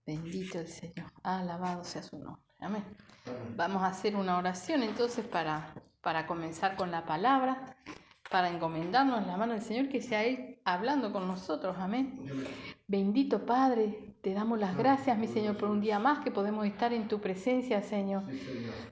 Bendito el Señor. Alabado sea su nombre. Amén. Vamos a hacer una oración entonces para comenzar con la palabra, para encomendarnos en la mano del Señor, que sea Él hablando con nosotros. Amén. Bendito Padre, te damos las gracias, mi Señor, por un día más que podemos estar en tu presencia, Señor.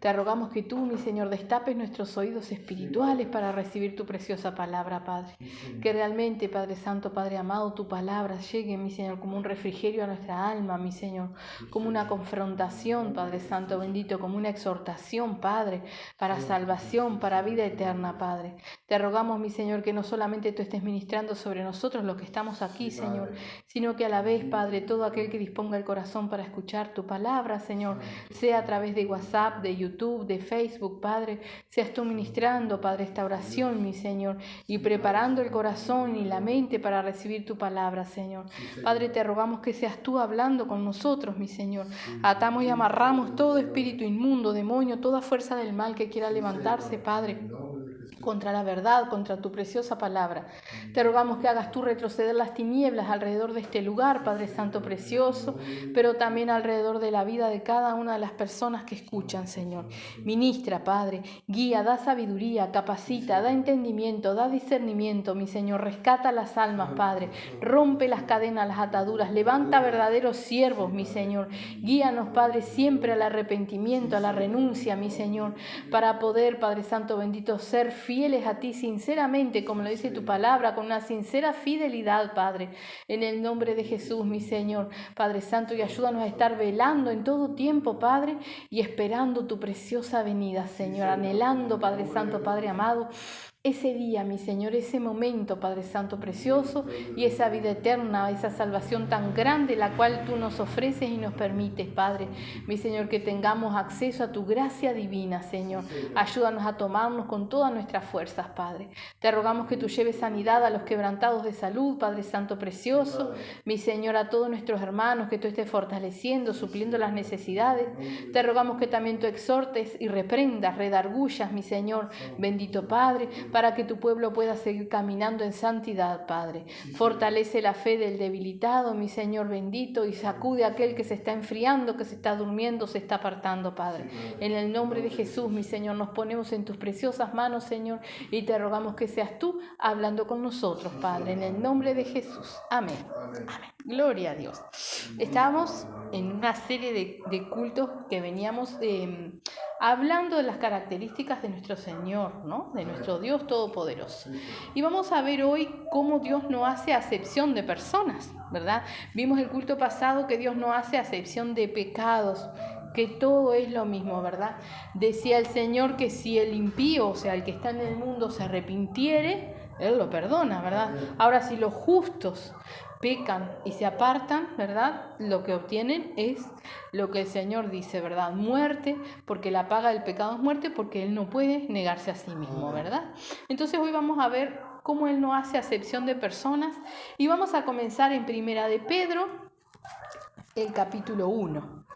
Te rogamos que tú, mi Señor, destapes nuestros oídos espirituales para recibir tu preciosa palabra, Padre. Que realmente, Padre Santo, Padre amado, tu palabra llegue, mi Señor, como un refrigerio a nuestra alma, mi Señor, como una confrontación, Padre Santo bendito, como una exhortación, Padre, para salvación, para vida eterna, Padre. Te rogamos, mi Señor, que no solamente tú estés ministrando sobre nosotros los que estamos aquí, Señor, sino que a la vez, Padre, todo aquel que disponga el corazón para escuchar tu palabra, Señor, sea a través de WhatsApp, de YouTube, de Facebook, Padre, seas tú ministrando, Padre, esta oración, mi Señor, y preparando el corazón y la mente para recibir tu palabra, Señor. Padre, te rogamos que seas tú hablando con nosotros, mi Señor. Atamos y amarramos todo espíritu inmundo, demonio, toda fuerza del mal que quiera levantarse, Padre, contra la verdad, contra tu preciosa palabra. Te rogamos que hagas tú retroceder las tinieblas alrededor de este lugar, Padre Santo precioso, pero también alrededor de la vida de cada una de las personas que escuchan, Señor. Ministra, Padre, guía, da sabiduría, capacita, da entendimiento, da discernimiento, mi Señor. Rescata las almas, Padre. Rompe las cadenas, las ataduras. Levanta verdaderos siervos, mi Señor. Guíanos, Padre, siempre al arrepentimiento, a la renuncia, mi Señor, para poder, Padre Santo bendito, ser fieles a ti sinceramente, como lo dice tu palabra, con una sincera fidelidad, Padre, en el nombre de Jesús, mi Señor. Padre Santo, y ayúdanos a estar velando en todo tiempo, Padre, y esperando tu preciosa venida, Señor, anhelando, Padre Santo, Padre amado, ese día, mi Señor, ese momento, Padre Santo precioso, y esa vida eterna, esa salvación tan grande, la cual tú nos ofreces y nos permites, Padre. Mi Señor, que tengamos acceso a tu gracia divina, Señor. Ayúdanos a tomarnos con todas nuestras fuerzas, Padre. Te rogamos que tú lleves sanidad a los quebrantados de salud, Padre Santo precioso. Mi Señor, a todos nuestros hermanos, que tú estés fortaleciendo, supliendo las necesidades. Te rogamos que también tú exhortes y reprendas, redargullas, mi Señor, bendito Padre, para que tu pueblo pueda seguir caminando en santidad, Padre. Fortalece la fe del debilitado, mi Señor bendito, y sacude a aquel que se está enfriando, que se está durmiendo, se está apartando, Padre. En el nombre de Jesús, mi Señor, nos ponemos en tus preciosas manos, Señor, y te rogamos que seas tú hablando con nosotros, Padre, en el nombre de Jesús. Amén. Amén. Gloria a Dios. Estábamos en una serie de cultos que veníamos hablando de las características de nuestro Señor, ¿no? De nuestro Dios Todopoderoso. Y vamos a ver hoy cómo Dios no hace acepción de personas, ¿verdad? Vimos el culto pasado que Dios no hace acepción de pecados, que todo es lo mismo, ¿verdad? Decía el Señor que si el impío, o sea, el que está en el mundo, se arrepintiere, Él lo perdona, ¿verdad? Ahora, si los justos pecan y se apartan, ¿verdad? Lo que obtienen es lo que el Señor dice, ¿verdad? Muerte, porque la paga del pecado es muerte, porque Él no puede negarse a sí mismo, ¿verdad? Entonces hoy vamos a ver cómo Él no hace acepción de personas y vamos a comenzar en Primera de Pedro, el capítulo 1.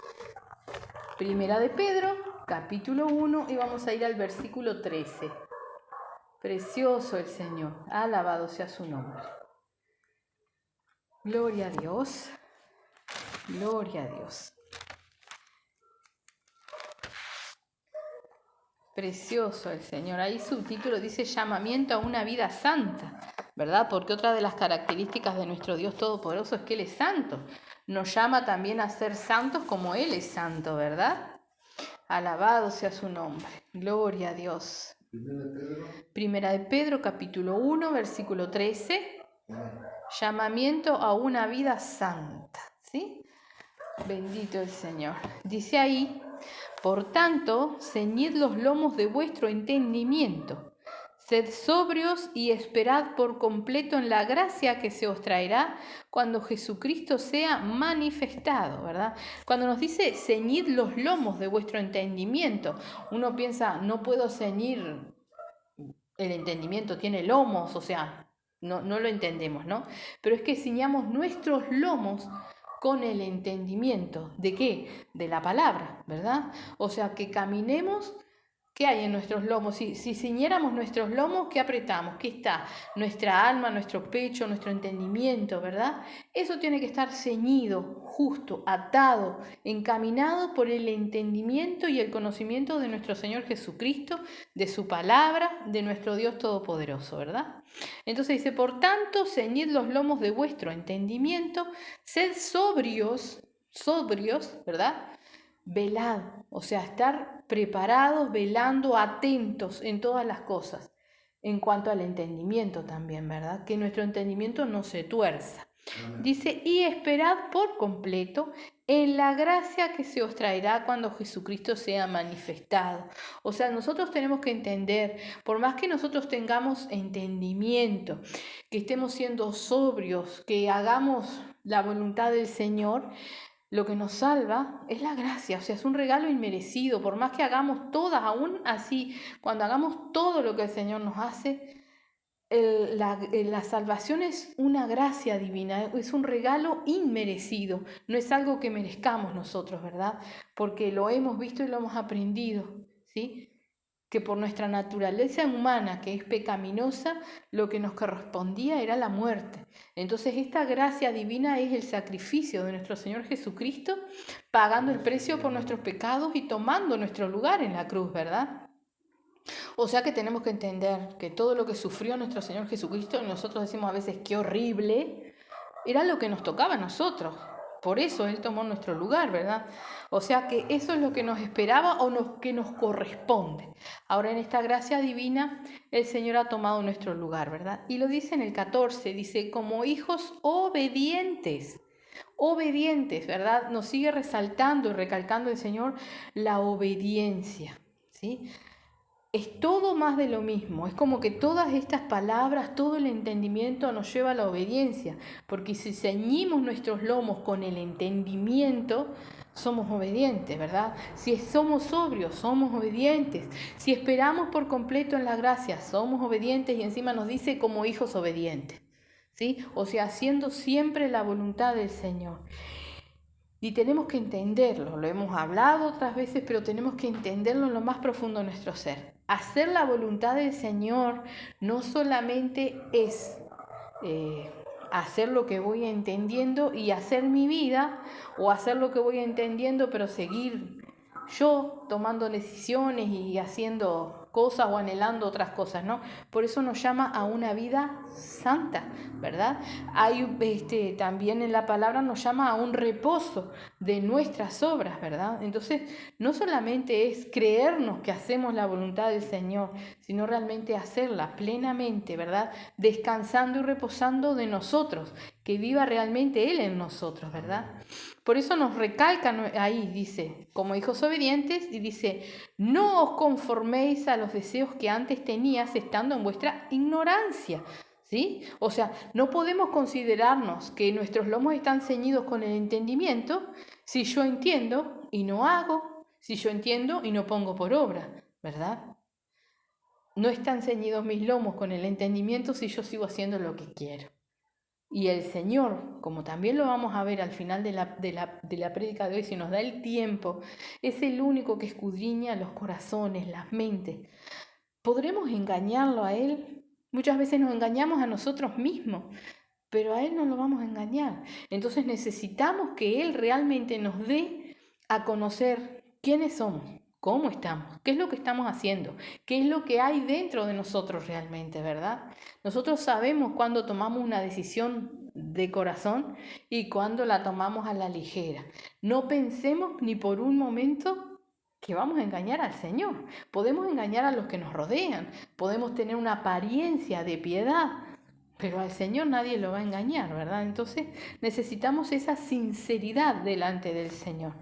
Primera de Pedro, capítulo 1, y vamos a ir al versículo 13. Precioso el Señor, alabado sea su nombre. Gloria a Dios, gloria a Dios. Precioso el Señor. Ahí su título dice llamamiento a una vida santa, ¿verdad? Porque otra de las características de nuestro Dios Todopoderoso es que Él es santo. Nos llama también a ser santos como Él es santo, ¿verdad? Alabado sea su nombre. Gloria a Dios. Primera de Pedro, capítulo 1, versículo 13. Llamamiento a una vida santa, ¿sí? Bendito el Señor. Dice ahí, por tanto, ceñid los lomos de vuestro entendimiento. Sed sobrios y esperad por completo en la gracia que se os traerá cuando Jesucristo sea manifestado, ¿verdad? Cuando nos dice ceñid los lomos de vuestro entendimiento, uno piensa, no puedo ceñir, el entendimiento tiene lomos, o sea, no lo entendemos, ¿no? Pero es que ciñamos nuestros lomos con el entendimiento. ¿De qué? De la palabra, ¿verdad? O sea, que caminemos ¿Qué hay en nuestros lomos? Si ciñéramos nuestros lomos, ¿qué apretamos? ¿Qué está? Nuestra alma, nuestro pecho, nuestro entendimiento, ¿verdad? Eso tiene que estar ceñido, justo, atado, encaminado por el entendimiento y el conocimiento de nuestro Señor Jesucristo, de su palabra, de nuestro Dios Todopoderoso, ¿verdad? Entonces dice, por tanto, ceñid los lomos de vuestro entendimiento, sed sobrios, ¿verdad? Velad, o sea, estar preparados, velando, atentos en todas las cosas. En cuanto al entendimiento también, ¿verdad? Que nuestro entendimiento no se tuerza. Dice, y esperad por completo en la gracia que se os traerá cuando Jesucristo sea manifestado. O sea, nosotros tenemos que entender, por más que nosotros tengamos entendimiento, que estemos siendo sobrios, que hagamos la voluntad del Señor, lo que nos salva es la gracia, o sea, es un regalo inmerecido, por más que hagamos todas, aún así, cuando hagamos todo lo que el Señor nos hace, la salvación es una gracia divina, es un regalo inmerecido, no es algo que merezcamos nosotros, ¿verdad? Porque lo hemos visto y lo hemos aprendido, ¿sí? Que por nuestra naturaleza humana, que es pecaminosa, lo que nos correspondía era la muerte. Entonces esta gracia divina es el sacrificio de nuestro Señor Jesucristo, pagando el precio por nuestros pecados y tomando nuestro lugar en la cruz, ¿verdad? O sea que tenemos que entender que todo lo que sufrió nuestro Señor Jesucristo, y nosotros decimos a veces qué horrible, era lo que nos tocaba a nosotros. Por eso Él tomó nuestro lugar, ¿verdad? O sea que eso es lo que nos esperaba o que nos corresponde. Ahora en esta gracia divina el Señor ha tomado nuestro lugar, ¿verdad? Y lo dice en el 14, dice, como hijos obedientes. Obedientes, ¿verdad? Nos sigue resaltando y recalcando el Señor la obediencia, ¿sí? Es todo más de lo mismo, es como que todas estas palabras, todo el entendimiento nos lleva a la obediencia, porque si ceñimos nuestros lomos con el entendimiento, somos obedientes, ¿verdad? Si somos sobrios, somos obedientes. Si esperamos por completo en la gracia, somos obedientes y encima nos dice como hijos obedientes, ¿sí? O sea, haciendo siempre la voluntad del Señor. Y tenemos que entenderlo, lo hemos hablado otras veces, pero tenemos que entenderlo en lo más profundo de nuestro ser. Hacer la voluntad del Señor no solamente es hacer lo que voy entendiendo y hacer mi vida, o hacer lo que voy entendiendo, pero seguir yo tomando decisiones y haciendo cosas o anhelando otras cosas, ¿no? Por eso nos llama a una vida santa, ¿verdad? Hay también en la palabra nos llama a un reposo de nuestras obras, ¿verdad? Entonces, no solamente es creernos que hacemos la voluntad del Señor, sino realmente hacerla plenamente, ¿verdad? Descansando y reposando de nosotros, que viva realmente Él en nosotros, ¿verdad? Por eso nos recalca ahí, dice, como hijos obedientes, y dice, no os conforméis a los deseos que antes tenías estando en vuestra ignorancia, ¿sí? O sea, no podemos considerarnos que nuestros lomos están ceñidos con el entendimiento si yo entiendo y no hago, si yo entiendo y no pongo por obra, ¿verdad? No están ceñidos mis lomos con el entendimiento si yo sigo haciendo lo que quiero. Y el Señor, como también lo vamos a ver al final de la prédica de hoy, si nos da el tiempo, es el único que escudriña los corazones, las mentes. ¿Podremos engañarlo a Él? Muchas veces nos engañamos a nosotros mismos, pero a Él no lo vamos a engañar. Entonces necesitamos que Él realmente nos dé a conocer quiénes somos, cómo estamos, qué es lo que estamos haciendo, qué es lo que hay dentro de nosotros realmente, ¿verdad? Nosotros sabemos cuando tomamos una decisión de corazón y cuando la tomamos a la ligera. No pensemos ni por un momento que vamos a engañar al Señor. Podemos engañar a los que nos rodean, podemos tener una apariencia de piedad, pero al Señor nadie lo va a engañar, ¿verdad? Entonces necesitamos esa sinceridad delante del Señor.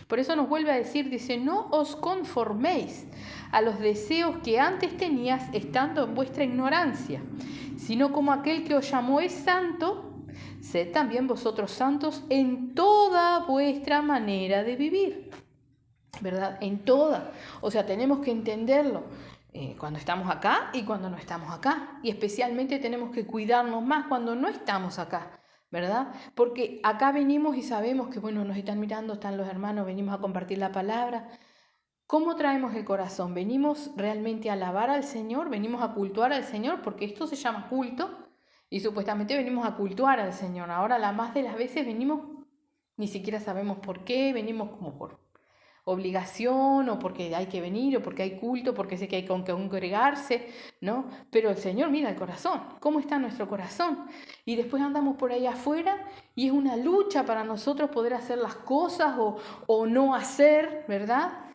Por eso nos vuelve a decir, dice, no os conforméis a los deseos que antes tenías estando en vuestra ignorancia, sino como aquel que os llamó es santo, sed también vosotros santos en toda vuestra manera de vivir, ¿verdad? En toda. O sea, tenemos que entenderlo. Cuando estamos acá y cuando no estamos acá. Y especialmente tenemos que cuidarnos más cuando no estamos acá, ¿verdad? Porque acá venimos y sabemos que, bueno, nos están mirando, están los hermanos, venimos a compartir la palabra, ¿Cómo traemos el corazón? ¿Venimos realmente a alabar al Señor? ¿Venimos a cultuar al Señor? Porque esto se llama culto y supuestamente venimos a cultuar al Señor. Ahora la más de las veces venimos, ni siquiera sabemos por qué, venimos como por obligación o porque hay que venir o porque hay culto, porque sé que hay que congregarse, ¿no? Pero el Señor mira el corazón, ¿cómo está nuestro corazón? Y después andamos por ahí afuera y es una lucha para nosotros poder hacer las cosas o no hacer, ¿verdad?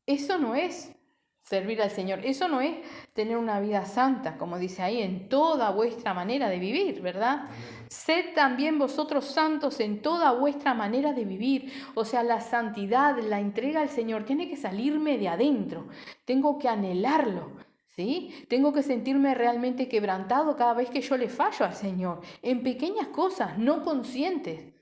Eso no es servir al Señor, eso no es tener una vida santa, como dice ahí, en toda vuestra manera de vivir, ¿verdad? Sed también vosotros santos en toda vuestra manera de vivir. O sea, la santidad, la entrega al Señor tiene que salirme de adentro, tengo que anhelarlo, ¿sí? Tengo que sentirme realmente quebrantado cada vez que yo le fallo al Señor, en pequeñas cosas, no conscientes,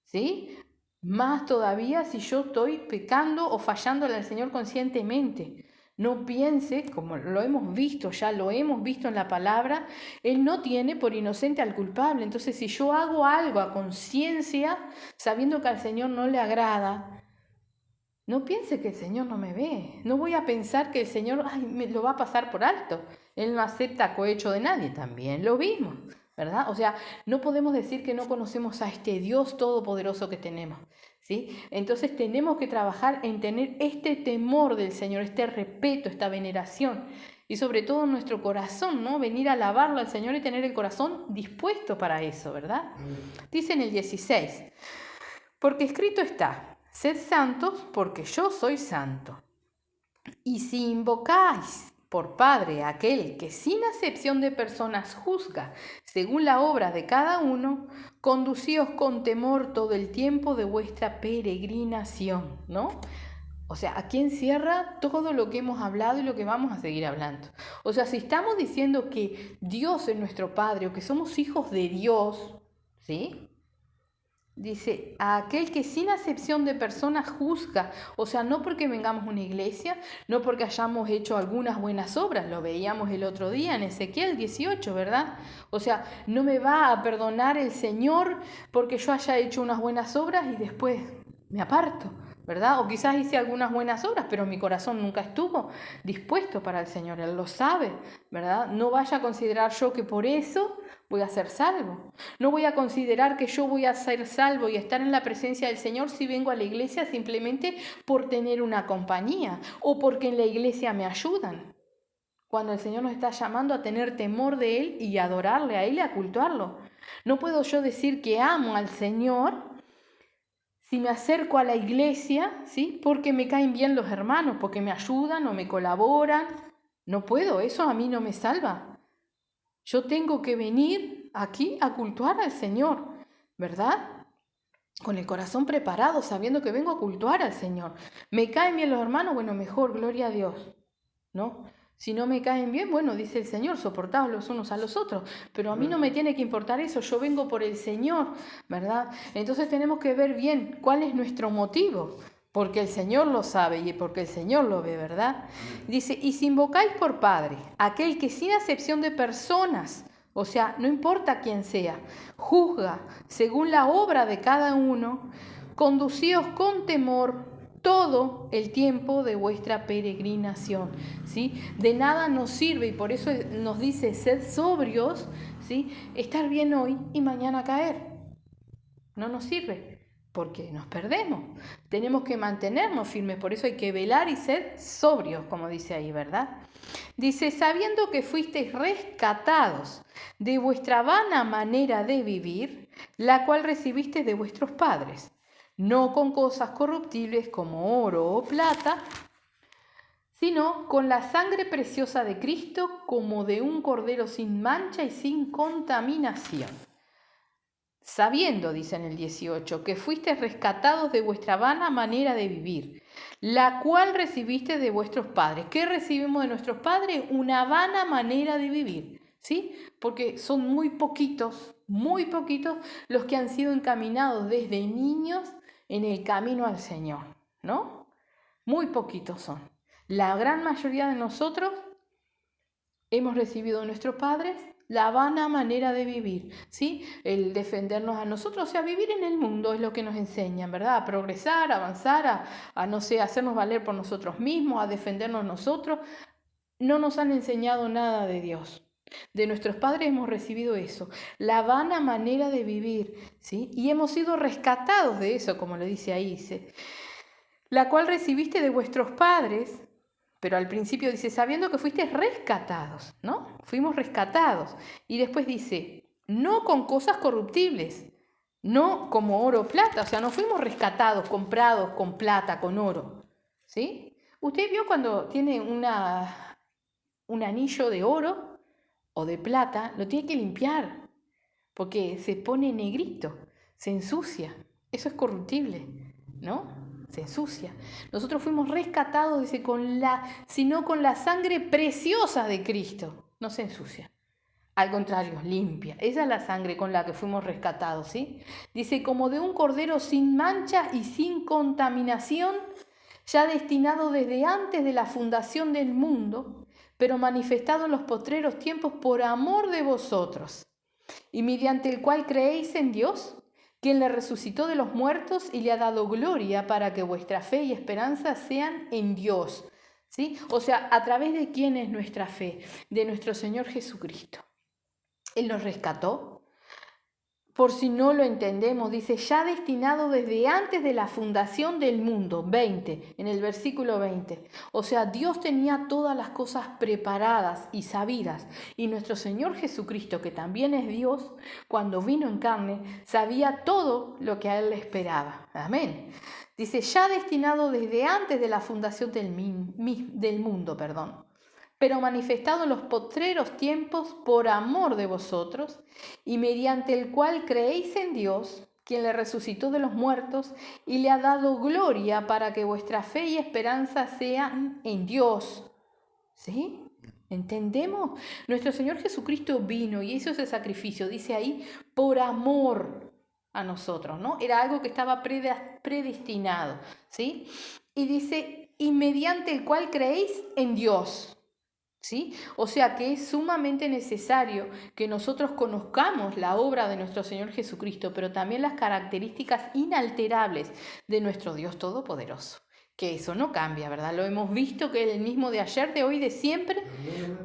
¿sí? Más todavía si yo estoy pecando o fallándole al Señor conscientemente. No piense, como lo hemos visto, ya lo hemos visto en la palabra, Él no tiene por inocente al culpable. Entonces, si yo hago algo a conciencia, sabiendo que al Señor no le agrada, no piense que el Señor no me ve. No voy a pensar que el Señor me lo va a pasar por alto. Él no acepta cohecho de nadie, también lo vimos, ¿verdad? O sea, no podemos decir que no conocemos a este Dios todopoderoso que tenemos, ¿sí? Entonces tenemos que trabajar en tener este temor del Señor, este respeto, esta veneración y sobre todo en nuestro corazón, ¿no? Venir a alabarlo al Señor y tener el corazón dispuesto para eso, ¿verdad? Dice en el 16, porque escrito está, sed santos porque yo soy santo. Y si invocáis por Padre a aquel que sin acepción de personas juzga según la obra de cada uno, conducíos con temor todo el tiempo de vuestra peregrinación, ¿no? O sea, aquí encierra todo lo que hemos hablado y lo que vamos a seguir hablando. O sea, si estamos diciendo que Dios es nuestro Padre o que somos hijos de Dios, ¿sí? Dice, a aquel que sin acepción de personas juzga, o sea, no porque vengamos a una iglesia, no porque hayamos hecho algunas buenas obras, lo veíamos el otro día en Ezequiel 18, ¿verdad? O sea, no me va a perdonar el Señor porque yo haya hecho unas buenas obras y después me aparto, ¿verdad? O quizás hice algunas buenas obras, pero mi corazón nunca estuvo dispuesto para el Señor, Él lo sabe, ¿verdad? No vaya a considerar yo que por eso voy a ser salvo. No voy a considerar que yo voy a ser salvo y estar en la presencia del Señor si vengo a la iglesia simplemente por tener una compañía o porque en la iglesia me ayudan. Cuando el Señor nos está llamando a tener temor de Él y a adorarle a Él y a cultuarlo. No puedo yo decir que amo al Señor si me acerco a la iglesia, ¿sí? Porque me caen bien los hermanos, porque me ayudan o me colaboran. No puedo, eso a mí no me salva. Yo tengo que venir aquí a cultuar al Señor, ¿verdad? Con el corazón preparado, sabiendo que vengo a cultuar al Señor. ¿Me caen bien los hermanos? Bueno, mejor, gloria a Dios, ¿no? Si no me caen bien, bueno, dice el Señor, soportaos los unos a los otros. Pero a mí no me tiene que importar eso, yo vengo por el Señor, ¿verdad? Entonces tenemos que ver bien cuál es nuestro motivo. Porque el Señor lo sabe y porque el Señor lo ve, ¿verdad? Dice, y si invocáis por Padre, aquel que sin acepción de personas, o sea, no importa quién sea, juzga según la obra de cada uno, conducíos con temor todo el tiempo de vuestra peregrinación, ¿sí? De nada nos sirve y por eso nos dice, sed sobrios, ¿sí? Estar bien hoy y mañana caer. No nos sirve porque nos perdemos. Tenemos que mantenernos firmes, por eso hay que velar y ser sobrios, como dice ahí, ¿verdad? Dice, sabiendo que fuisteis rescatados de vuestra vana manera de vivir, la cual recibisteis de vuestros padres, no con cosas corruptibles como oro o plata, sino con la sangre preciosa de Cristo, como de un cordero sin mancha y sin contaminación. Sabiendo, dice en el 18, que fuiste rescatados de vuestra vana manera de vivir, la cual recibiste de vuestros padres. ¿Qué recibimos de nuestros padres? Una vana manera de vivir, ¿sí? Porque son muy poquitos los que han sido encaminados desde niños en el camino al Señor, ¿no? Muy poquitos son. La gran mayoría de nosotros hemos recibido de nuestros padres la vana manera de vivir, ¿sí? El defendernos a nosotros, o sea, vivir en el mundo es lo que nos enseñan, ¿verdad? A progresar, a avanzar, a no sé, a hacernos valer por nosotros mismos, a defendernos nosotros. No nos han enseñado nada de Dios. De nuestros padres hemos recibido eso, la vana manera de vivir, ¿sí? Y hemos sido rescatados de eso, como lo dice ahí, dice, la cual recibiste de vuestros padres. Pero al principio dice, sabiendo que fuiste rescatados, ¿no? Fuimos rescatados. Y después dice, no con cosas corruptibles, no como oro o plata. O sea, no fuimos rescatados, comprados con plata, con oro, ¿sí? Usted vio cuando tiene un anillo de oro o de plata, lo tiene que limpiar, porque se pone negrito, se ensucia. Eso es corruptible, ¿no? Se ensucia. Nosotros fuimos rescatados, dice, sino con la sangre preciosa de Cristo. No se ensucia. Al contrario, limpia. Esa es la sangre con la que fuimos rescatados, ¿sí? Dice, como de un cordero sin mancha y sin contaminación, ya destinado desde antes de la fundación del mundo, pero manifestado en los postreros tiempos por amor de vosotros, y mediante el cual creéis en Dios, quien le resucitó de los muertos y le ha dado gloria para que vuestra fe y esperanza sean en Dios. ¿Sí? O sea, ¿a través de quién es nuestra fe? De nuestro Señor Jesucristo. Él nos rescató. Por si no lo entendemos, dice, ya destinado desde antes de la fundación del mundo, 20, en el versículo 20. O sea, Dios tenía todas las cosas preparadas y sabidas. Y nuestro Señor Jesucristo, que también es Dios, cuando vino en carne, sabía todo lo que a Él le esperaba. Amén. Dice, ya destinado desde antes de la fundación del mundo, pero manifestado en los postreros tiempos por amor de vosotros, y mediante el cual creéis en Dios, quien le resucitó de los muertos y le ha dado gloria para que vuestra fe y esperanza sean en Dios. ¿Sí? ¿Entendemos? Nuestro Señor Jesucristo vino y hizo ese sacrificio, dice ahí, por amor a nosotros, ¿no? Era algo que estaba predestinado, ¿sí? Y dice, y mediante el cual creéis en Dios. ¿Sí? O sea que es sumamente necesario que nosotros conozcamos la obra de nuestro Señor Jesucristo, pero también las características inalterables de nuestro Dios Todopoderoso. Que eso no cambia, ¿verdad? Lo hemos visto que es el mismo de ayer, de hoy, de siempre,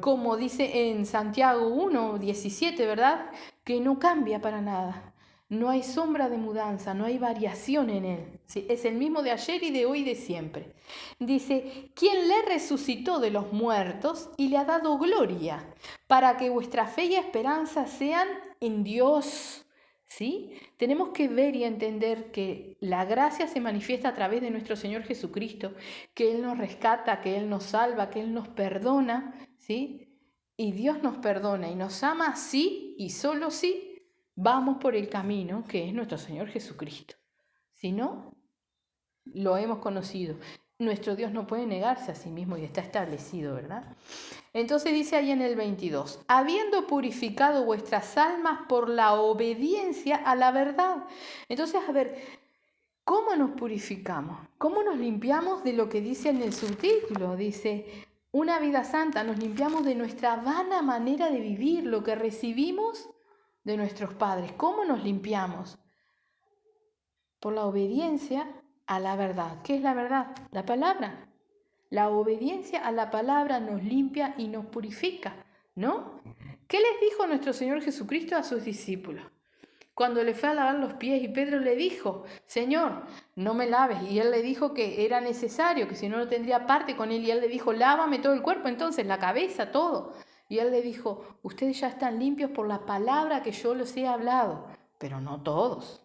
como dice en Santiago 1:17, ¿verdad? Que no cambia para nada. No hay sombra de mudanza, no hay variación en él. ¿Sí? Es el mismo de ayer y de hoy y de siempre. Dice, quien le resucitó de los muertos y le ha dado gloria, para que vuestra fe y esperanza sean en Dios. ¿Sí? Tenemos que ver y entender que la gracia se manifiesta a través de nuestro Señor Jesucristo, que Él nos rescata, que Él nos salva, que Él nos perdona, ¿sí? Y Dios nos perdona y nos ama sí y solo sí vamos por el camino que es nuestro Señor Jesucristo. Si no, lo hemos conocido. Nuestro Dios no puede negarse a sí mismo y está establecido, ¿verdad? Entonces dice ahí en el 22, habiendo purificado vuestras almas por la obediencia a la verdad. Entonces, a ver, ¿cómo nos purificamos? ¿Cómo nos limpiamos de lo que dice en el subtítulo? Dice, una vida santa, nos limpiamos de nuestra vana manera de vivir, lo que recibimos de nuestros padres. ¿Cómo nos limpiamos? Por la obediencia a la verdad. ¿Qué es la verdad? La palabra. La obediencia a la palabra nos limpia y nos purifica, ¿no? ¿Qué les dijo nuestro Señor Jesucristo a sus discípulos? Cuando le fue a lavar los pies y Pedro le dijo, Señor, no me laves. Y él le dijo que era necesario, que si no, no tendría parte con él. Y él le dijo, lávame todo el cuerpo, entonces la cabeza, todo. Y él le dijo, ustedes ya están limpios por la palabra que yo les he hablado, pero no todos,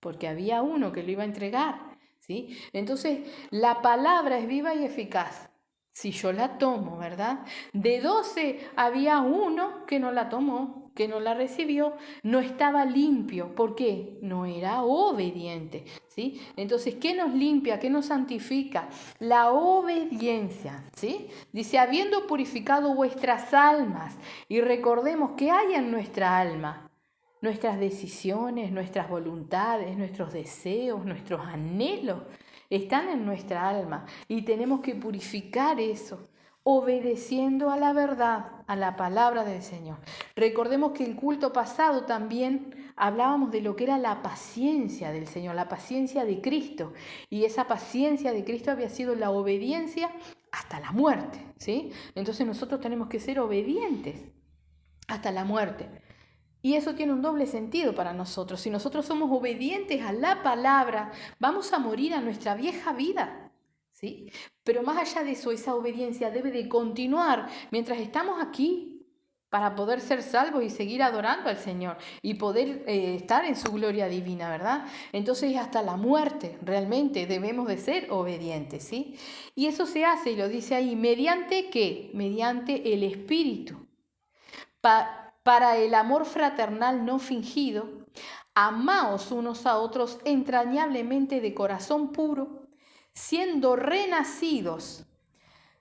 porque había uno que lo iba a entregar, ¿sí? Entonces, la palabra es viva y eficaz. Si yo la tomo, ¿verdad? De 12 había uno que no la tomó, que no la recibió, no estaba limpio. ¿Por qué? No era obediente, ¿sí? Entonces, ¿qué nos limpia? ¿Qué nos santifica? La obediencia, ¿sí? Dice, habiendo purificado vuestras almas, y recordemos que hay en nuestra alma. Nuestras decisiones, nuestras voluntades, nuestros deseos, nuestros anhelos están en nuestra alma y tenemos que purificar eso. obedeciendo a la verdad, a la palabra del Señor. Recordemos que el culto pasado también hablábamos de lo que era la paciencia del Señor, la paciencia de Cristo. Y esa paciencia de Cristo había sido la obediencia hasta la muerte, ¿sí? Entonces nosotros tenemos que ser obedientes hasta la muerte. Y eso tiene un doble sentido para nosotros. Si nosotros somos obedientes a la palabra, vamos a morir a nuestra vieja vida, ¿sí? Pero más allá de eso, esa obediencia debe de continuar mientras estamos aquí para poder ser salvos y seguir adorando al Señor y poder estar en su gloria divina, ¿verdad? Entonces hasta la muerte realmente debemos de ser obedientes, ¿sí? Y eso se hace, y lo dice ahí, ¿mediante qué? Mediante el Espíritu. Para el amor fraternal no fingido, amaos unos a otros entrañablemente de corazón puro, siendo renacidos,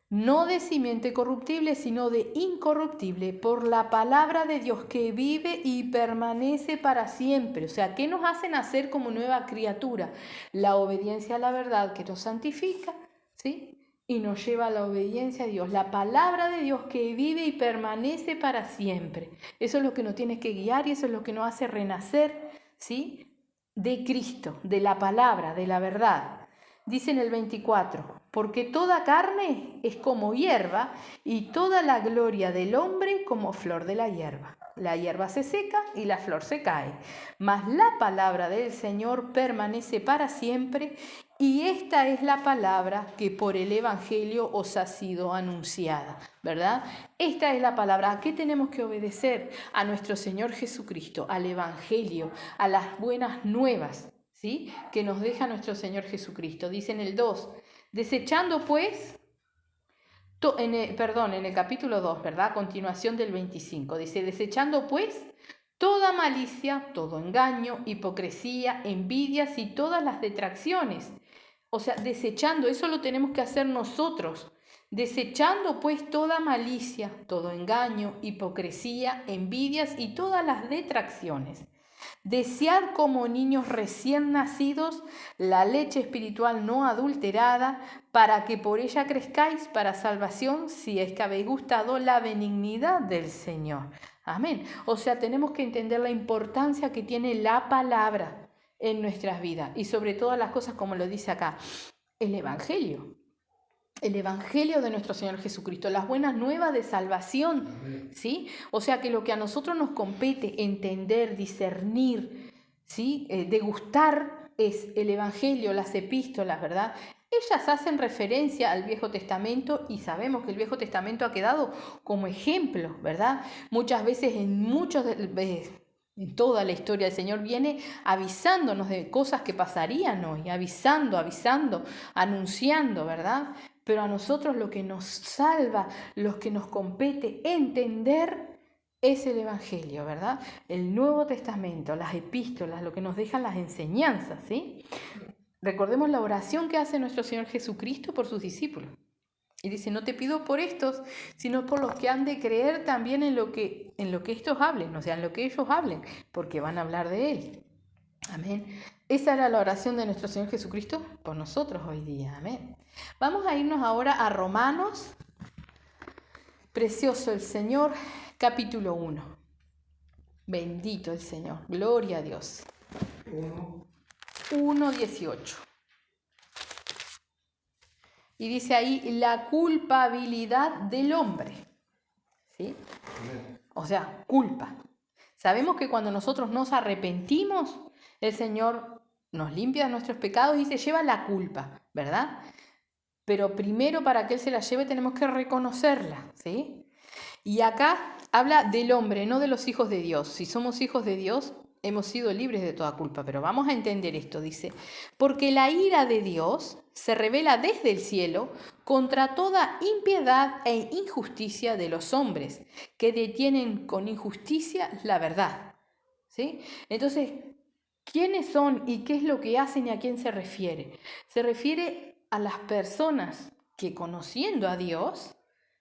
no de simiente corruptible, sino de incorruptible, por la palabra de Dios que vive y permanece para siempre. O sea, ¿qué nos hace nacer como nueva criatura? La obediencia a la verdad que nos santifica, ¿sí? Y nos lleva a la obediencia a Dios, la palabra de Dios que vive y permanece para siempre. Eso es lo que nos tiene que guiar y eso es lo que nos hace renacer, ¿sí? De Cristo, de la palabra, de la verdad. Dice en el 24, porque toda carne es como hierba y toda la gloria del hombre como flor de la hierba. La hierba se seca y la flor se cae, mas la palabra del Señor permanece para siempre. Y esta es la palabra que por el Evangelio os ha sido anunciada, ¿verdad? Esta es la palabra. ¿A qué tenemos que obedecer? A nuestro Señor Jesucristo, al Evangelio, a las buenas nuevas, ¿sí? Que nos deja nuestro Señor Jesucristo. Dice en el 2, desechando pues, en el capítulo 2, ¿verdad? A continuación del 25, dice, desechando pues toda malicia, todo engaño, hipocresía, envidias y todas las detracciones. O sea, desechando, eso lo tenemos que hacer nosotros. Desechando pues toda malicia, todo engaño, hipocresía, envidias y todas las detracciones. Desead como niños recién nacidos la leche espiritual no adulterada, para que por ella crezcáis para salvación, si es que habéis gustado la benignidad del Señor. Amén. O sea, tenemos que entender la importancia que tiene la palabra en nuestras vidas y sobre todas las cosas, como lo dice acá, el Evangelio. El Evangelio de nuestro Señor Jesucristo, las buenas nuevas de salvación, ¿sí? O sea que lo que a nosotros nos compete entender, discernir, ¿sí? Degustar es el Evangelio, las epístolas, ¿verdad? Ellas hacen referencia al Viejo Testamento y sabemos que el Viejo Testamento ha quedado como ejemplo, ¿verdad? Muchas veces en toda la historia el Señor viene avisándonos de cosas que pasarían hoy, avisando, anunciando, ¿verdad? Pero a nosotros lo que nos salva, lo que nos compete entender es el Evangelio, ¿verdad? El Nuevo Testamento, las epístolas, lo que nos dejan las enseñanzas, ¿sí? Recordemos la oración que hace nuestro Señor Jesucristo por sus discípulos. Y dice, no te pido por estos, sino por los que han de creer también en lo que estos hablen, o sea, en lo que ellos hablen, porque van a hablar de Él. Amén. Esa era la oración de nuestro Señor Jesucristo por nosotros hoy día. Amén. Vamos a irnos ahora a Romanos, precioso el Señor, capítulo 1. Bendito el Señor, gloria a Dios. 1:18. Y dice ahí, la culpabilidad del hombre. ¿Sí? O sea, culpa. Sabemos que cuando nosotros nos arrepentimos, el Señor nos limpia de nuestros pecados y se lleva la culpa, ¿verdad? Pero primero para que Él se la lleve tenemos que reconocerla, ¿sí? Y acá habla del hombre, no de los hijos de Dios. Si somos hijos de Dios, hemos sido libres de toda culpa. Pero vamos a entender esto, dice, porque la ira de Dios se revela desde el cielo contra toda impiedad e injusticia de los hombres, que detienen con injusticia la verdad, ¿sí? Entonces, ¿quiénes son y qué es lo que hacen y a quién se refiere? Se refiere a las personas que conociendo a Dios,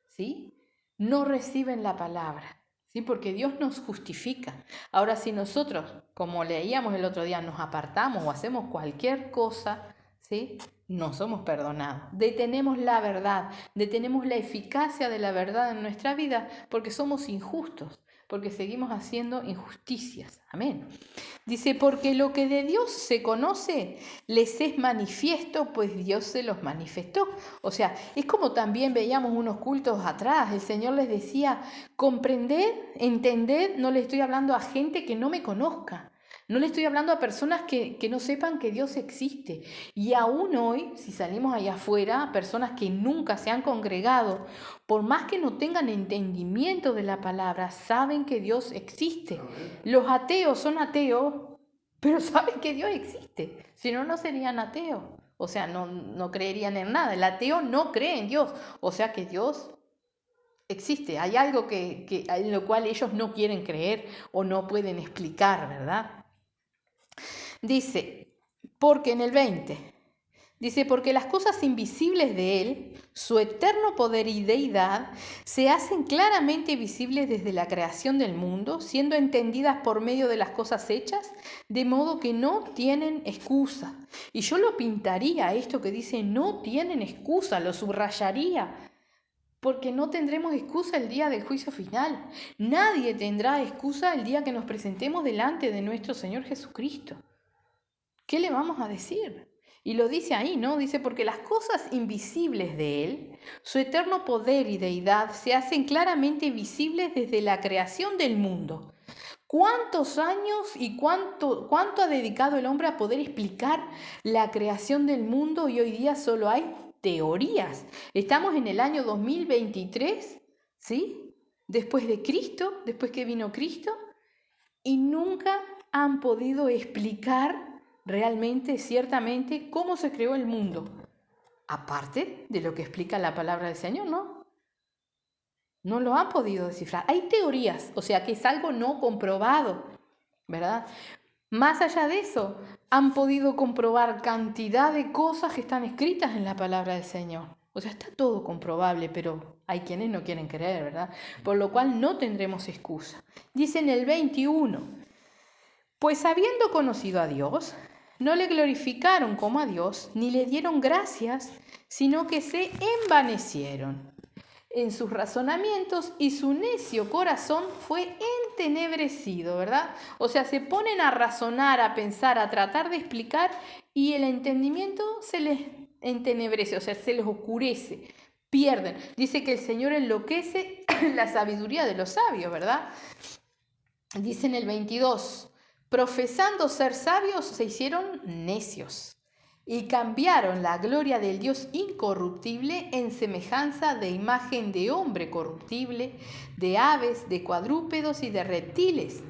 ¿sí?, no reciben la palabra, ¿sí? Porque Dios nos justifica. Ahora, si nosotros, como leíamos el otro día, nos apartamos o hacemos cualquier cosa, ¿sí? No somos perdonados. Detenemos la verdad, detenemos la eficacia de la verdad en nuestra vida porque somos injustos, porque seguimos haciendo injusticias. Amén. Dice, porque lo que de Dios se conoce les es manifiesto, pues Dios se los manifestó. O sea, es como también veíamos unos cultos atrás, el Señor les decía, comprender, entender, no le estoy hablando a gente que no me conozca. No le estoy hablando a personas que no sepan que Dios existe. Y aún hoy, si salimos allá afuera, personas que nunca se han congregado, por más que no tengan entendimiento de la palabra, saben que Dios existe. Los ateos son ateos, pero saben que Dios existe. Si no, no serían ateos. O sea, no creerían en nada. El ateo no cree en Dios. O sea que Dios existe. Hay algo en lo cual ellos no quieren creer o no pueden explicar, ¿verdad? Dice, porque en el 20, dice, porque las cosas invisibles de Él, su eterno poder y deidad, se hacen claramente visibles desde la creación del mundo, siendo entendidas por medio de las cosas hechas, de modo que no tienen excusa. Y yo lo pintaría, esto que dice, no tienen excusa, lo subrayaría, porque no tendremos excusa el día del juicio final. Nadie tendrá excusa el día que nos presentemos delante de nuestro Señor Jesucristo. ¿Qué le vamos a decir? Y lo dice ahí, ¿no? Dice, porque las cosas invisibles de Él, su eterno poder y deidad, se hacen claramente visibles desde la creación del mundo. ¿Cuántos años y cuánto ha dedicado el hombre a poder explicar la creación del mundo? Y hoy día solo hay teorías. Estamos en el año 2023, ¿sí? Después de Cristo, después que vino Cristo, y nunca han podido explicar realmente, ciertamente, cómo se creó el mundo. Aparte de lo que explica la palabra del Señor, ¿no? No lo han podido descifrar. Hay teorías, o sea que es algo no comprobado, ¿verdad? Más allá de eso, han podido comprobar cantidad de cosas que están escritas en la palabra del Señor. O sea, está todo comprobable, pero hay quienes no quieren creer, ¿verdad? Por lo cual no tendremos excusa. Dice en el 21, pues habiendo conocido a Dios, no le glorificaron como a Dios, ni le dieron gracias, sino que se envanecieron en sus razonamientos y su necio corazón fue entenebrecido, ¿verdad? O sea, se ponen a razonar, a pensar, a tratar de explicar y el entendimiento se les entenebrece, o sea, se les oscurece, pierden. Dice que el Señor enloquece la sabiduría de los sabios, ¿verdad? Dice en el 22, profesando ser sabios, se hicieron necios y cambiaron la gloria del Dios incorruptible en semejanza de imagen de hombre corruptible, de aves, de cuadrúpedos y de reptiles.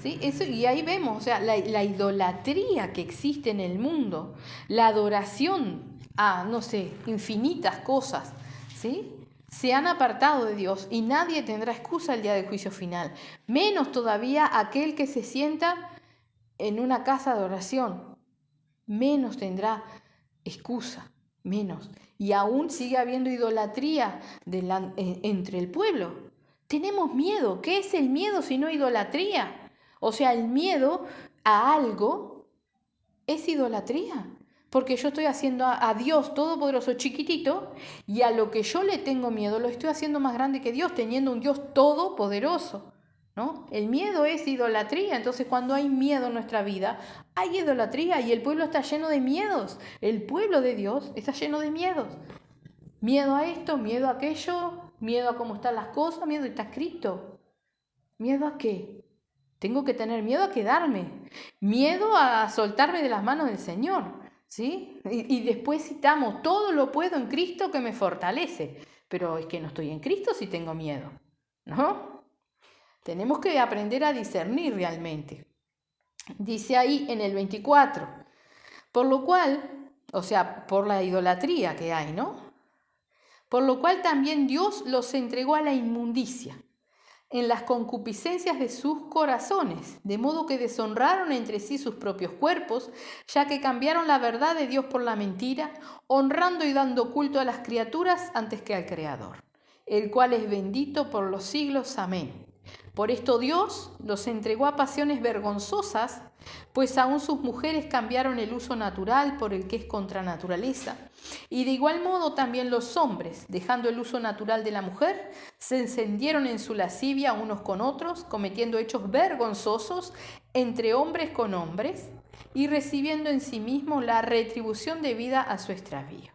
¿Sí? Eso, y ahí vemos, o sea, la idolatría que existe en el mundo, la adoración a, no sé, infinitas cosas, ¿sí? Se han apartado de Dios y nadie tendrá excusa el día del juicio final, menos todavía aquel que se sienta en una casa de oración, menos tendrá excusa, menos. Y aún sigue habiendo idolatría entre el pueblo. Tenemos miedo. ¿Qué es el miedo si no idolatría? O sea, el miedo a algo es idolatría. Porque yo estoy haciendo a Dios Todopoderoso chiquitito y a lo que yo le tengo miedo lo estoy haciendo más grande que Dios, teniendo un Dios todopoderoso, ¿no? El miedo es idolatría. Entonces, cuando hay miedo en nuestra vida, hay idolatría y el pueblo está lleno de miedos. El pueblo de Dios está lleno de miedos. Miedo a esto, miedo a aquello, miedo a cómo están las cosas, miedo está escrito. ¿Miedo a qué? Tengo que tener miedo a quedarme, miedo a soltarme de las manos del Señor, ¿sí? Y después citamos, todo lo puedo en Cristo que me fortalece. Pero es que no estoy en Cristo si tengo miedo, ¿no? Tenemos que aprender a discernir realmente. Dice ahí en el 24, por lo cual, o sea, por la idolatría que hay, ¿no? Por lo cual también Dios los entregó a la inmundicia en las concupiscencias de sus corazones, de modo que deshonraron entre sí sus propios cuerpos, ya que cambiaron la verdad de Dios por la mentira, honrando y dando culto a las criaturas antes que al Creador, el cual es bendito por los siglos. Amén. Por esto Dios los entregó a pasiones vergonzosas, pues aún sus mujeres cambiaron el uso natural por el que es contra naturaleza. Y de igual modo también los hombres, dejando el uso natural de la mujer, se encendieron en su lascivia unos con otros, cometiendo hechos vergonzosos entre hombres con hombres y recibiendo en sí mismos la retribución debida a su extravío.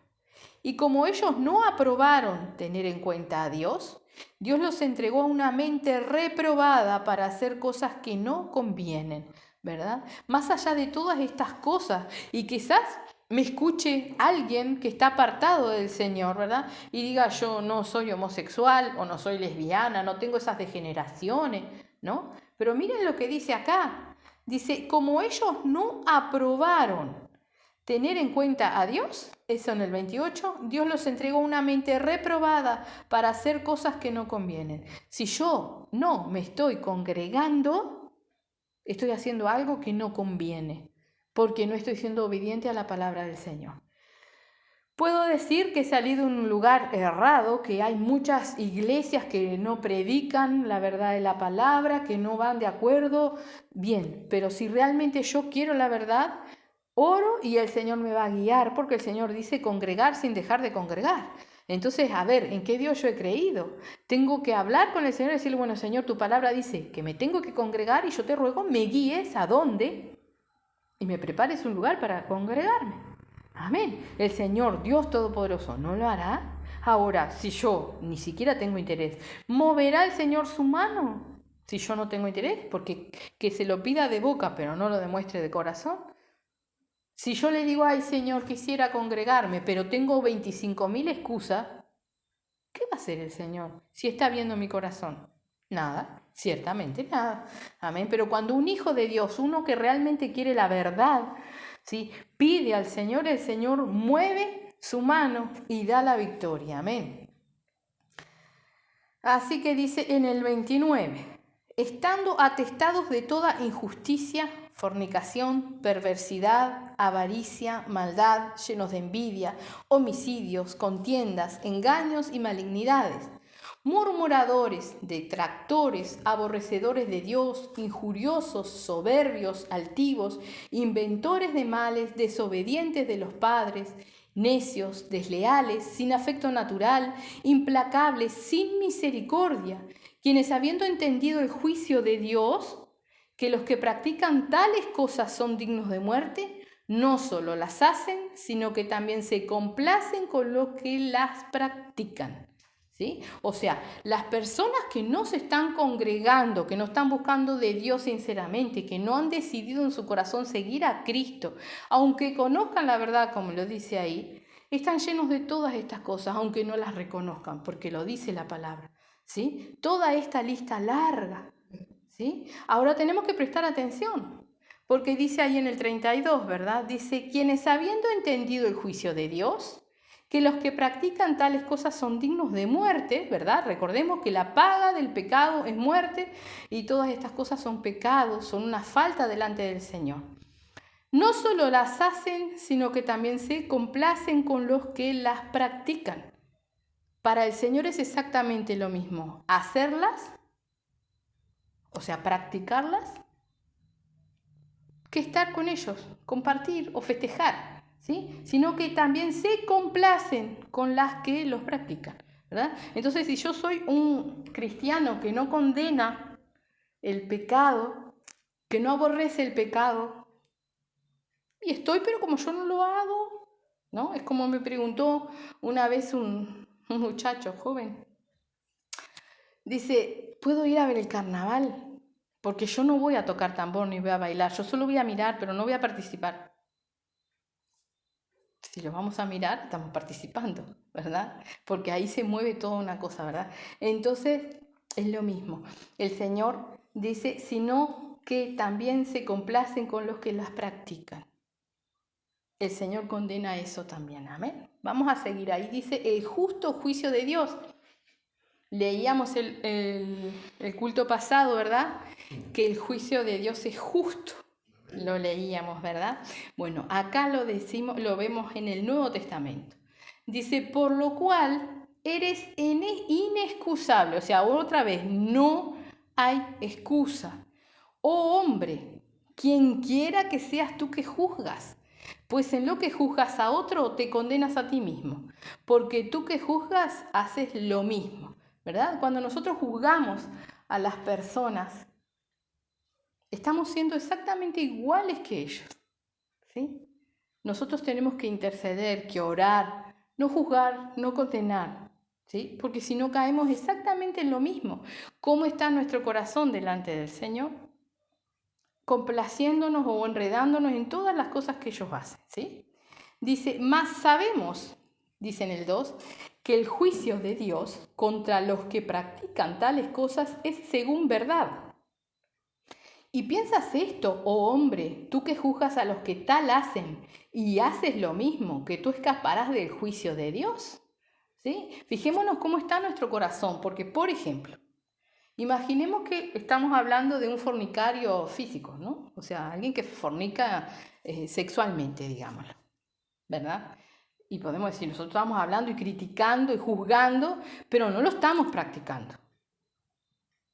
Y como ellos no aprobaron tener en cuenta a Dios, Dios los entregó a una mente reprobada para hacer cosas que no convienen, ¿verdad? Más allá de todas estas cosas, y quizás me escuche alguien que está apartado del Señor, ¿verdad? Y diga, yo no soy homosexual o no soy lesbiana, no tengo esas degeneraciones, ¿no? Pero miren lo que dice acá. Dice, como ellos no aprobaron tener en cuenta a Dios, eso en el 28, Dios los entregó una mente reprobada para hacer cosas que no convienen. Si yo no me estoy congregando, estoy haciendo algo que no conviene, porque no estoy siendo obediente a la palabra del Señor. Puedo decir que he salido de un lugar errado, que hay muchas iglesias que no predican la verdad de la palabra, que no van de acuerdo, bien, pero si realmente yo quiero la verdad, oro y el Señor me va a guiar, porque el Señor dice congregar sin dejar de congregar. Entonces, a ver, ¿en qué Dios yo he creído? Tengo que hablar con el Señor y decirle, bueno, Señor, tu palabra dice que me tengo que congregar y yo te ruego, me guíes a dónde y me prepares un lugar para congregarme. Amén. El Señor, Dios Todopoderoso, ¿no lo hará? Ahora, si yo ni siquiera tengo interés, ¿moverá el Señor su mano? Si yo no tengo interés, porque que se lo pida de boca, pero no lo demuestre de corazón. Si yo le digo, ay Señor, quisiera congregarme, pero tengo 25.000 excusas, ¿qué va a hacer el Señor si está viendo mi corazón? Nada, ciertamente nada. Amén. Pero cuando un hijo de Dios, uno que realmente quiere la verdad, ¿sí?, pide al Señor, el Señor mueve su mano y da la victoria. Amén. Así que dice en el 29, estando atestados de toda injusticia, fornicación, perversidad, avaricia, maldad, llenos de envidia, homicidios, contiendas, engaños y malignidades, murmuradores, detractores, aborrecedores de Dios, injuriosos, soberbios, altivos, inventores de males, desobedientes de los padres, necios, desleales, sin afecto natural, implacables, sin misericordia, quienes habiendo entendido el juicio de Dios, que los que practican tales cosas son dignos de muerte, no solo las hacen, sino que también se complacen con los que las practican. ¿Sí? O sea, las personas que no se están congregando, que no están buscando de Dios sinceramente, que no han decidido en su corazón seguir a Cristo, aunque conozcan la verdad, como lo dice ahí, están llenos de todas estas cosas, aunque no las reconozcan, porque lo dice la palabra. ¿Sí? Toda esta lista larga. ¿Sí? Ahora tenemos que prestar atención, porque dice ahí en el 32, ¿verdad? Dice, quienes habiendo entendido el juicio de Dios, que los que practican tales cosas son dignos de muerte, ¿verdad? Recordemos que la paga del pecado es muerte y todas estas cosas son pecados, son una falta delante del Señor. No solo las hacen, sino que también se complacen con los que las practican. Para el Señor es exactamente lo mismo, hacerlas, o sea, practicarlas, que estar con ellos, compartir o festejar. ¿Sí? Sino que también se complacen con las que los practican, ¿verdad? Entonces, si yo soy un cristiano que no condena el pecado, que no aborrece el pecado, y estoy, pero como yo no lo hago, ¿no? Es como me preguntó una vez un muchacho joven. Dice, ¿puedo ir a ver el carnaval? Porque yo no voy a tocar tambor ni voy a bailar, yo solo voy a mirar, pero no voy a participar. Si lo vamos a mirar, estamos participando, ¿verdad? Porque ahí se mueve toda una cosa, ¿verdad? Entonces, es lo mismo. El Señor dice, sino que también se complacen con los que las practican. El Señor condena eso también, amén. Vamos a seguir ahí. Dice, el justo juicio de Dios. Leíamos el culto pasado, ¿verdad? Que el juicio de Dios es justo. Lo leíamos, ¿verdad? Bueno, acá lo vemos en el Nuevo Testamento. Dice, por lo cual eres inexcusable. O sea, otra vez, no hay excusa. Oh hombre, quien quiera que seas tú que juzgas, pues en lo que juzgas a otro te condenas a ti mismo, porque tú que juzgas haces lo mismo, ¿verdad? Cuando nosotros juzgamos a las personas, estamos siendo exactamente iguales que ellos, ¿sí? Nosotros tenemos que interceder, que orar, no juzgar, no condenar, ¿sí? Porque si no caemos exactamente en lo mismo. ¿Cómo está nuestro corazón delante del Señor? Complaciéndonos o enredándonos en todas las cosas que ellos hacen, ¿sí? Dice, más sabemos, dice en el 2, que el juicio de Dios contra los que practican tales cosas es según verdad. Y piensas esto, oh hombre, tú que juzgas a los que tal hacen y haces lo mismo, que tú escaparás del juicio de Dios. ¿Sí? Fijémonos cómo está nuestro corazón, porque, por ejemplo, imaginemos que estamos hablando de un fornicario físico, ¿no? O sea, alguien que fornica sexualmente, digámoslo, ¿verdad? Y podemos decir, nosotros estamos hablando y criticando y juzgando, pero no lo estamos practicando,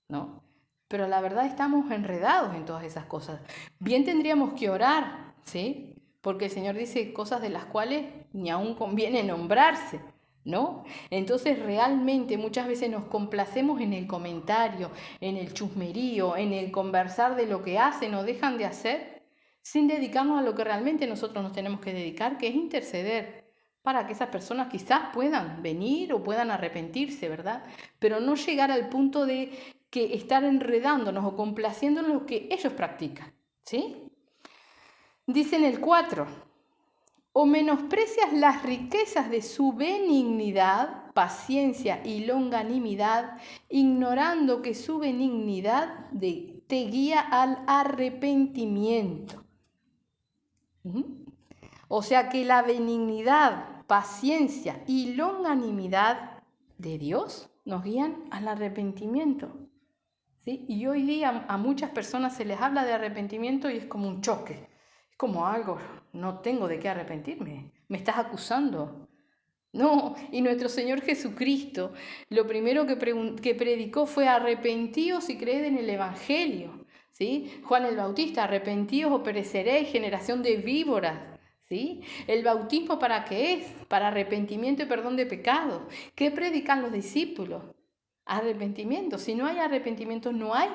¿no? Pero la verdad estamos enredados en todas esas cosas. Bien tendríamos que orar, ¿sí? Porque el Señor dice cosas de las cuales ni aún conviene nombrarse, ¿no? Entonces realmente muchas veces nos complacemos en el comentario, en el chusmerío, en el conversar de lo que hacen o dejan de hacer, sin dedicarnos a lo que realmente nosotros nos tenemos que dedicar, que es interceder para que esas personas quizás puedan venir o puedan arrepentirse, ¿verdad? Pero no llegar al punto de que estar enredándonos o complaciendo en lo que ellos practican, ¿sí? Dice en el 4, o menosprecias las riquezas de su benignidad, paciencia y longanimidad, ignorando que su benignidad te guía al arrepentimiento. O sea que la benignidad, paciencia y longanimidad de Dios nos guían al arrepentimiento. ¿Sí? Y hoy día a muchas personas se les habla de arrepentimiento y es como un choque, es como algo, no tengo de qué arrepentirme, me estás acusando. No, y nuestro Señor Jesucristo lo primero que predicó fue arrepentíos y creed en el Evangelio. ¿Sí? Juan el Bautista, arrepentíos o pereceréis, generación de víboras. ¿Sí? ¿El bautismo para qué es? Para arrepentimiento y perdón de pecados. ¿Qué predican los discípulos? Arrepentimiento. Si no hay arrepentimiento, no hay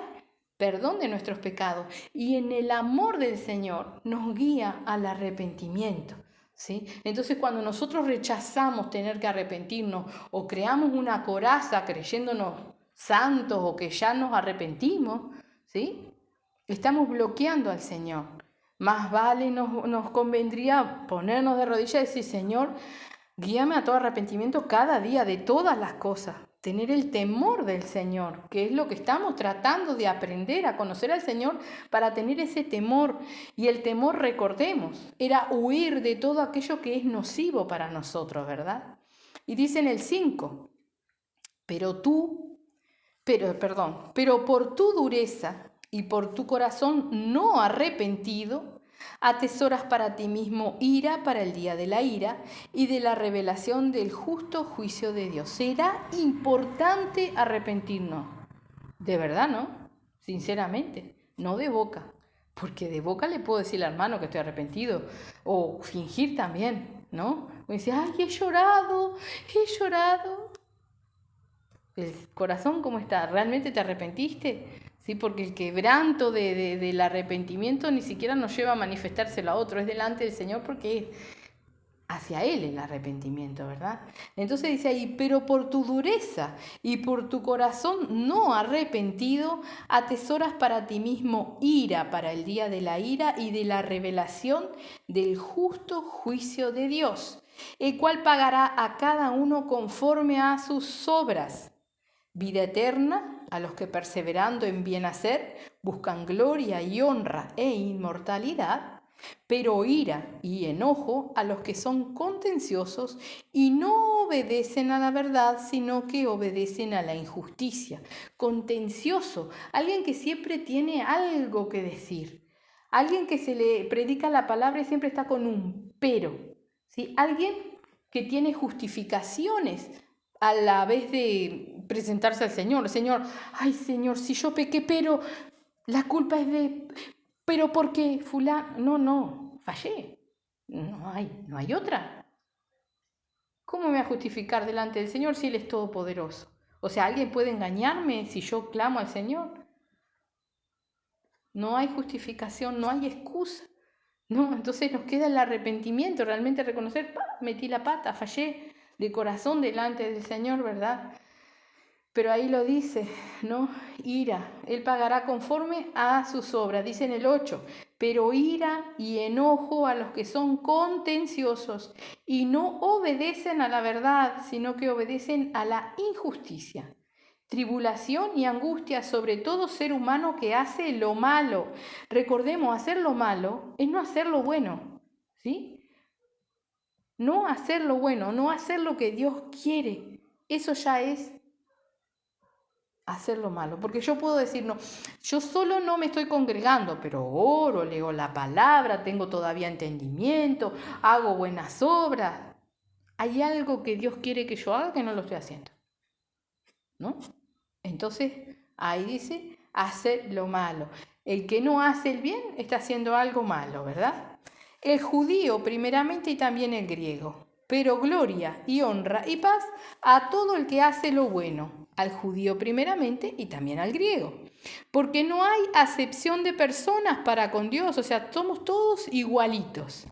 perdón de nuestros pecados. Y en el amor del Señor nos guía al arrepentimiento. ¿Sí? Entonces, cuando nosotros rechazamos tener que arrepentirnos o creamos una coraza creyéndonos santos o que ya nos arrepentimos, ¿sí? Estamos bloqueando al Señor. Más vale nos convendría ponernos de rodillas y decir, Señor, guíame a todo arrepentimiento cada día de todas las cosas. Tener el temor del Señor, que es lo que estamos tratando de aprender a conocer al Señor para tener ese temor. Y el temor, recordemos, era huir de todo aquello que es nocivo para nosotros, ¿verdad? Y dice en el 5, pero por tu dureza y por tu corazón no arrepentido, atesoras para ti mismo ira para el día de la ira y de la revelación del justo juicio de Dios. Será importante arrepentirnos. De verdad, ¿no? Sinceramente, no de boca. Porque de boca le puedo decir al hermano que estoy arrepentido. O fingir también, ¿no? O decir, ay, he llorado. El corazón, ¿cómo está? ¿Realmente te arrepentiste? ¿Sí? Porque el quebranto del arrepentimiento ni siquiera nos lleva a manifestárselo a otro, es delante del Señor porque es hacia Él el arrepentimiento, ¿verdad? Entonces dice ahí, pero por tu dureza y por tu corazón no arrepentido, atesoras para ti mismo ira para el día de la ira y de la revelación del justo juicio de Dios, el cual pagará a cada uno conforme a sus obras. Vida eterna a los que perseverando en bien hacer buscan gloria y honra e inmortalidad, pero ira y enojo a los que son contenciosos y no obedecen a la verdad, sino que obedecen a la injusticia. Contencioso, alguien que siempre tiene algo que decir, alguien que se le predica la palabra y siempre está con un pero, ¿sí? Alguien que tiene justificaciones a la vez de presentarse al Señor. Señor, ay Señor, si yo pequé, pero la culpa es pero porque fulano, no, fallé. No hay otra. ¿Cómo me voy a justificar delante del Señor si Él es todopoderoso? O sea, ¿alguien puede engañarme si yo clamo al Señor? No hay justificación, no hay excusa. No, entonces nos queda el arrepentimiento, realmente reconocer, metí la pata, fallé de corazón delante del Señor, ¿verdad? Pero ahí lo dice, ¿no? Ira, Él pagará conforme a sus obras, dice en el 8, pero ira y enojo a los que son contenciosos y no obedecen a la verdad, sino que obedecen a la injusticia. Tribulación y angustia sobre todo ser humano que hace lo malo. Recordemos, hacer lo malo es no hacer lo bueno, ¿sí? No hacer lo bueno, no hacer lo que Dios quiere. Eso ya es hacer lo malo. Porque yo puedo decir, no, yo solo no me estoy congregando, pero oro, leo la palabra, tengo todavía entendimiento, hago buenas obras. Hay algo que Dios quiere que yo haga que no lo estoy haciendo, ¿no? Entonces, ahí dice, hacer lo malo. El que no hace el bien está haciendo algo malo, ¿verdad? El judío primeramente y también el griego. Pero gloria y honra y paz a todo el que hace lo bueno, al judío primeramente y también al griego. Porque no hay acepción de personas para con Dios, o sea, somos todos igualitos.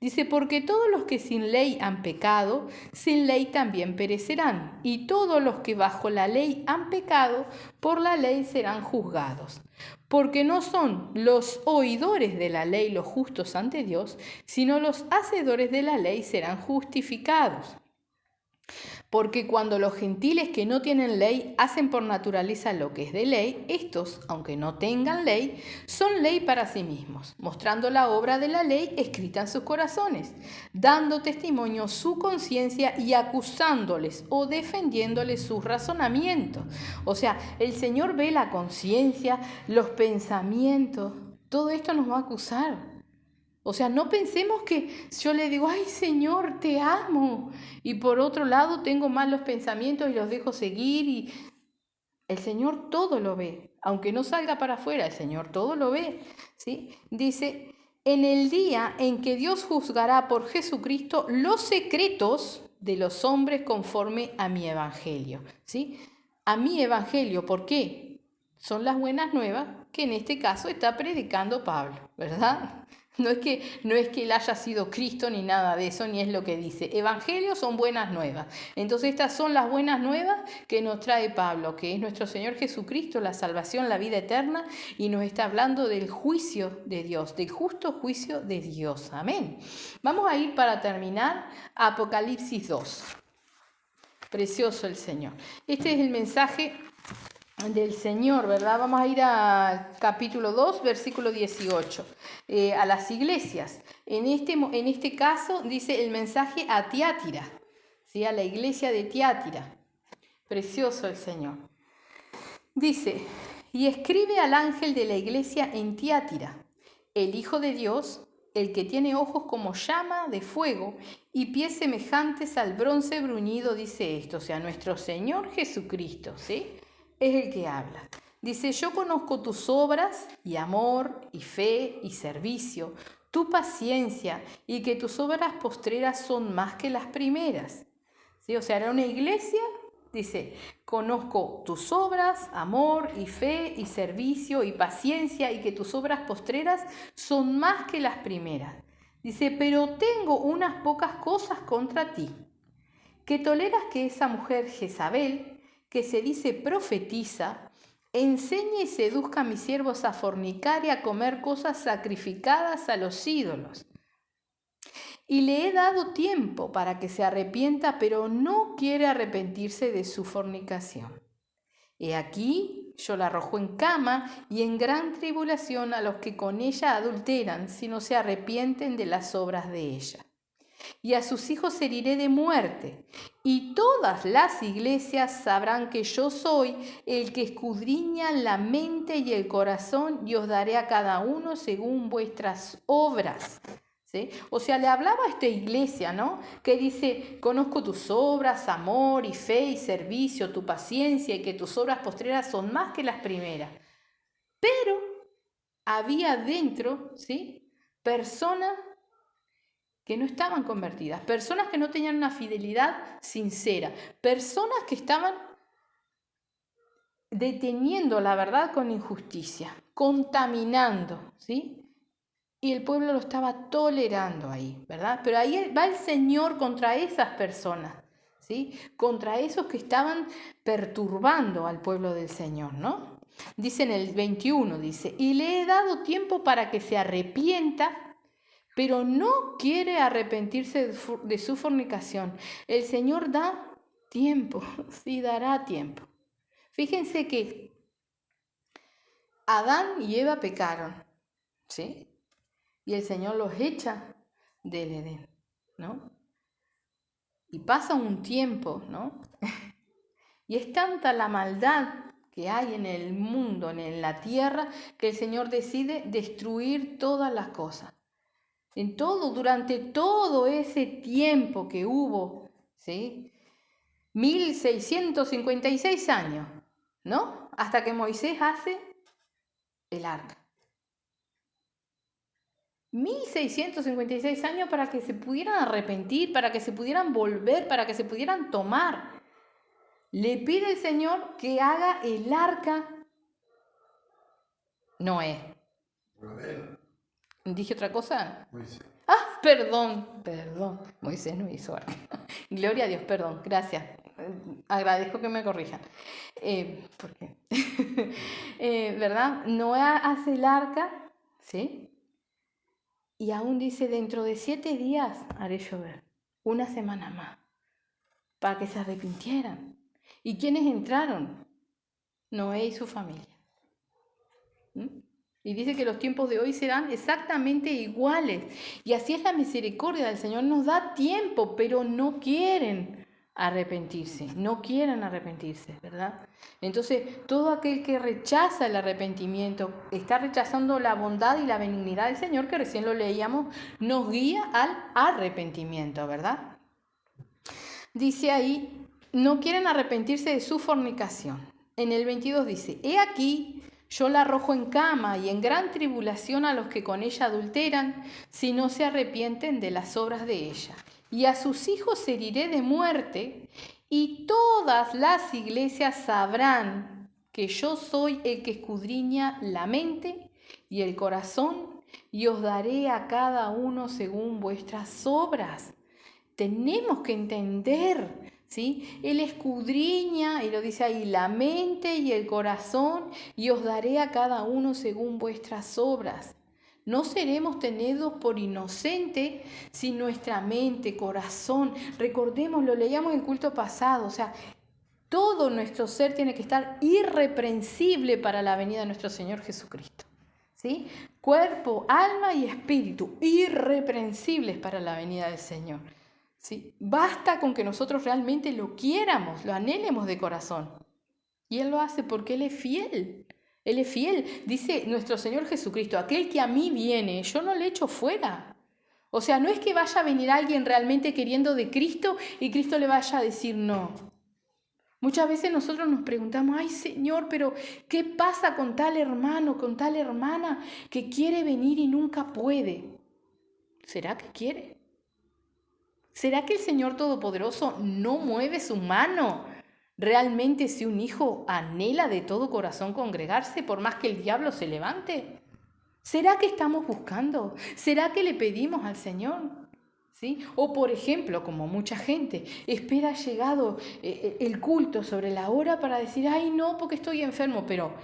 Dice, porque todos los que sin ley han pecado, sin ley también perecerán, y todos los que bajo la ley han pecado, por la ley serán juzgados. Porque no son los oidores de la ley los justos ante Dios, sino los hacedores de la ley serán justificados. Porque cuando los gentiles que no tienen ley hacen por naturaleza lo que es de ley, estos, aunque no tengan ley, son ley para sí mismos, mostrando la obra de la ley escrita en sus corazones, dando testimonio su conciencia y acusándoles o defendiéndoles sus razonamientos. O sea, el Señor ve la conciencia, los pensamientos, todo esto nos va a acusar. O sea, no pensemos que yo le digo, ay Señor, te amo, y por otro lado tengo malos pensamientos y los dejo seguir, y el Señor todo lo ve, aunque no salga para afuera, el Señor todo lo ve, ¿sí? Dice, en el día en que Dios juzgará por Jesucristo los secretos de los hombres conforme a mi evangelio, ¿sí? A mi evangelio, ¿por qué? Son las buenas nuevas que en este caso está predicando Pablo, ¿verdad? No es que él haya sido Cristo ni nada de eso, ni es lo que dice. Evangelios son buenas nuevas. Entonces estas son las buenas nuevas que nos trae Pablo, que es nuestro Señor Jesucristo, la salvación, la vida eterna, y nos está hablando del juicio de Dios, del justo juicio de Dios. Amén. Vamos a ir para terminar a Apocalipsis 2. Precioso el Señor. Este es el mensaje del Señor, ¿verdad? Vamos a ir a capítulo 2, versículo 18, a las iglesias. En este caso dice el mensaje a Tiátira, ¿sí? A la iglesia de Tiátira. Precioso el Señor. Dice, y escribe al ángel de la iglesia en Tiátira, el Hijo de Dios, el que tiene ojos como llama de fuego y pies semejantes al bronce bruñido, dice esto, o sea, nuestro Señor Jesucristo, ¿sí? Es el que habla. Dice, yo conozco tus obras y amor y fe y servicio, tu paciencia y que tus obras postreras son más que las primeras. ¿Sí? O sea, era una iglesia, dice, conozco tus obras, amor y fe y servicio y paciencia y que tus obras postreras son más que las primeras. Dice, pero tengo unas pocas cosas contra ti, que toleras que esa mujer Jezabel, que se dice profetiza, enseñe y seduzca a mis siervos a fornicar y a comer cosas sacrificadas a los ídolos. Y le he dado tiempo para que se arrepienta, pero no quiere arrepentirse de su fornicación. He aquí, yo la arrojo en cama y en gran tribulación a los que con ella adulteran, si no se arrepienten de las obras de ella. Y a sus hijos heriré de muerte, y todas las iglesias sabrán que yo soy el que escudriña la mente y el corazón, y os daré a cada uno según vuestras obras. ¿sí? O sea, le hablaba a esta iglesia, ¿no? Que dice, conozco tus obras, amor y fe y servicio, tu paciencia y que tus obras postreras son más que las primeras. Pero había dentro, ¿sí? Personas que no estaban convertidas, personas que no tenían una fidelidad sincera, personas que estaban deteniendo la verdad con injusticia, contaminando, ¿sí? Y el pueblo lo estaba tolerando ahí, ¿verdad? Pero ahí va el Señor contra esas personas, ¿sí? Contra esos que estaban perturbando al pueblo del Señor, ¿no? Dice en el 21, dice, y le he dado tiempo para que se arrepienta, pero no quiere arrepentirse de su fornicación. El Señor da tiempo, sí, dará tiempo. Fíjense que Adán y Eva pecaron, ¿sí? Y el Señor los echa del Edén, ¿no? Y pasa un tiempo, ¿no? Y es tanta la maldad que hay en el mundo, en la tierra, que el Señor decide destruir todas las cosas. Durante todo ese tiempo que hubo, ¿sí? 1656 años, ¿no? Hasta que Moisés hace el arca. 1656 años para que se pudieran arrepentir, para que se pudieran volver, para que se pudieran tomar. Le pide el Señor que haga el arca Noé. ¿Dije otra cosa? Moisés. Perdón. Moisés no hizo arca. Gloria a Dios, perdón, gracias. Agradezco que me corrijan. ¿Por qué? ¿Verdad? Noé hace el arca, ¿sí? Y aún dice, dentro de 7 días haré llover, una semana más, para que se arrepintieran. ¿Y quiénes entraron? Noé y su familia. Y dice que los tiempos de hoy serán exactamente iguales. Y así es la misericordia del Señor. Nos da tiempo, pero no quieren arrepentirse, ¿verdad? Entonces, todo aquel que rechaza el arrepentimiento está rechazando la bondad y la benignidad del Señor, que recién lo leíamos, nos guía al arrepentimiento, ¿verdad? Dice ahí, no quieren arrepentirse de su fornicación. En el 22 dice, he aquí, yo la arrojo en cama y en gran tribulación a los que con ella adulteran, si no se arrepienten de las obras de ella. Y a sus hijos heriré de muerte, y todas las iglesias sabrán que yo soy el que escudriña la mente y el corazón, y os daré a cada uno según vuestras obras. Tenemos que entender, ¿sí? Él escudriña, y lo dice ahí, la mente y el corazón, y os daré a cada uno según vuestras obras. No seremos tenidos por inocentes si nuestra mente, corazón, recordemos, lo leíamos en el culto pasado, o sea, todo nuestro ser tiene que estar irreprensible para la venida de nuestro Señor Jesucristo, ¿sí? Cuerpo, alma y espíritu, irreprensibles para la venida del Señor. ¿Sí? Basta con que nosotros realmente lo quieramos, lo anhelemos de corazón. Y Él lo hace porque Él es fiel. Él es fiel. Dice nuestro Señor Jesucristo, aquel que a mí viene, yo no le echo fuera. O sea, no es que vaya a venir alguien realmente queriendo de Cristo y Cristo le vaya a decir no. Muchas veces nosotros nos preguntamos, ay Señor, pero ¿qué pasa con tal hermano, con tal hermana que quiere venir y nunca puede? ¿Será que quiere? ¿Será que el Señor Todopoderoso no mueve su mano? ¿Realmente si un hijo anhela de todo corazón congregarse por más que el diablo se levante? ¿Será que estamos buscando? ¿Será que le pedimos al Señor? ¿Sí? O por ejemplo, como mucha gente, espera llegado el culto sobre la hora para decir, ay no, porque estoy enfermo, pero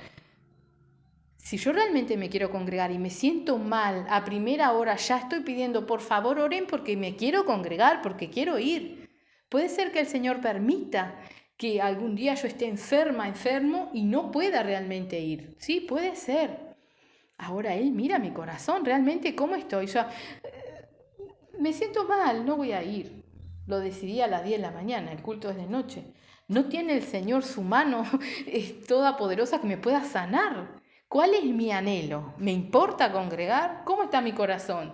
si yo realmente me quiero congregar y me siento mal a primera hora, ya estoy pidiendo, por favor, oren porque me quiero congregar, porque quiero ir. Puede ser que el Señor permita que algún día yo esté enfermo y no pueda realmente ir. Sí, puede ser. Ahora Él mira mi corazón, realmente cómo estoy. Me siento mal, no voy a ir. Lo decidí a las 10 de la mañana, el culto es de noche. No tiene el Señor su mano toda poderosa que me pueda sanar. ¿Cuál es mi anhelo? ¿Me importa congregar? ¿Cómo está mi corazón?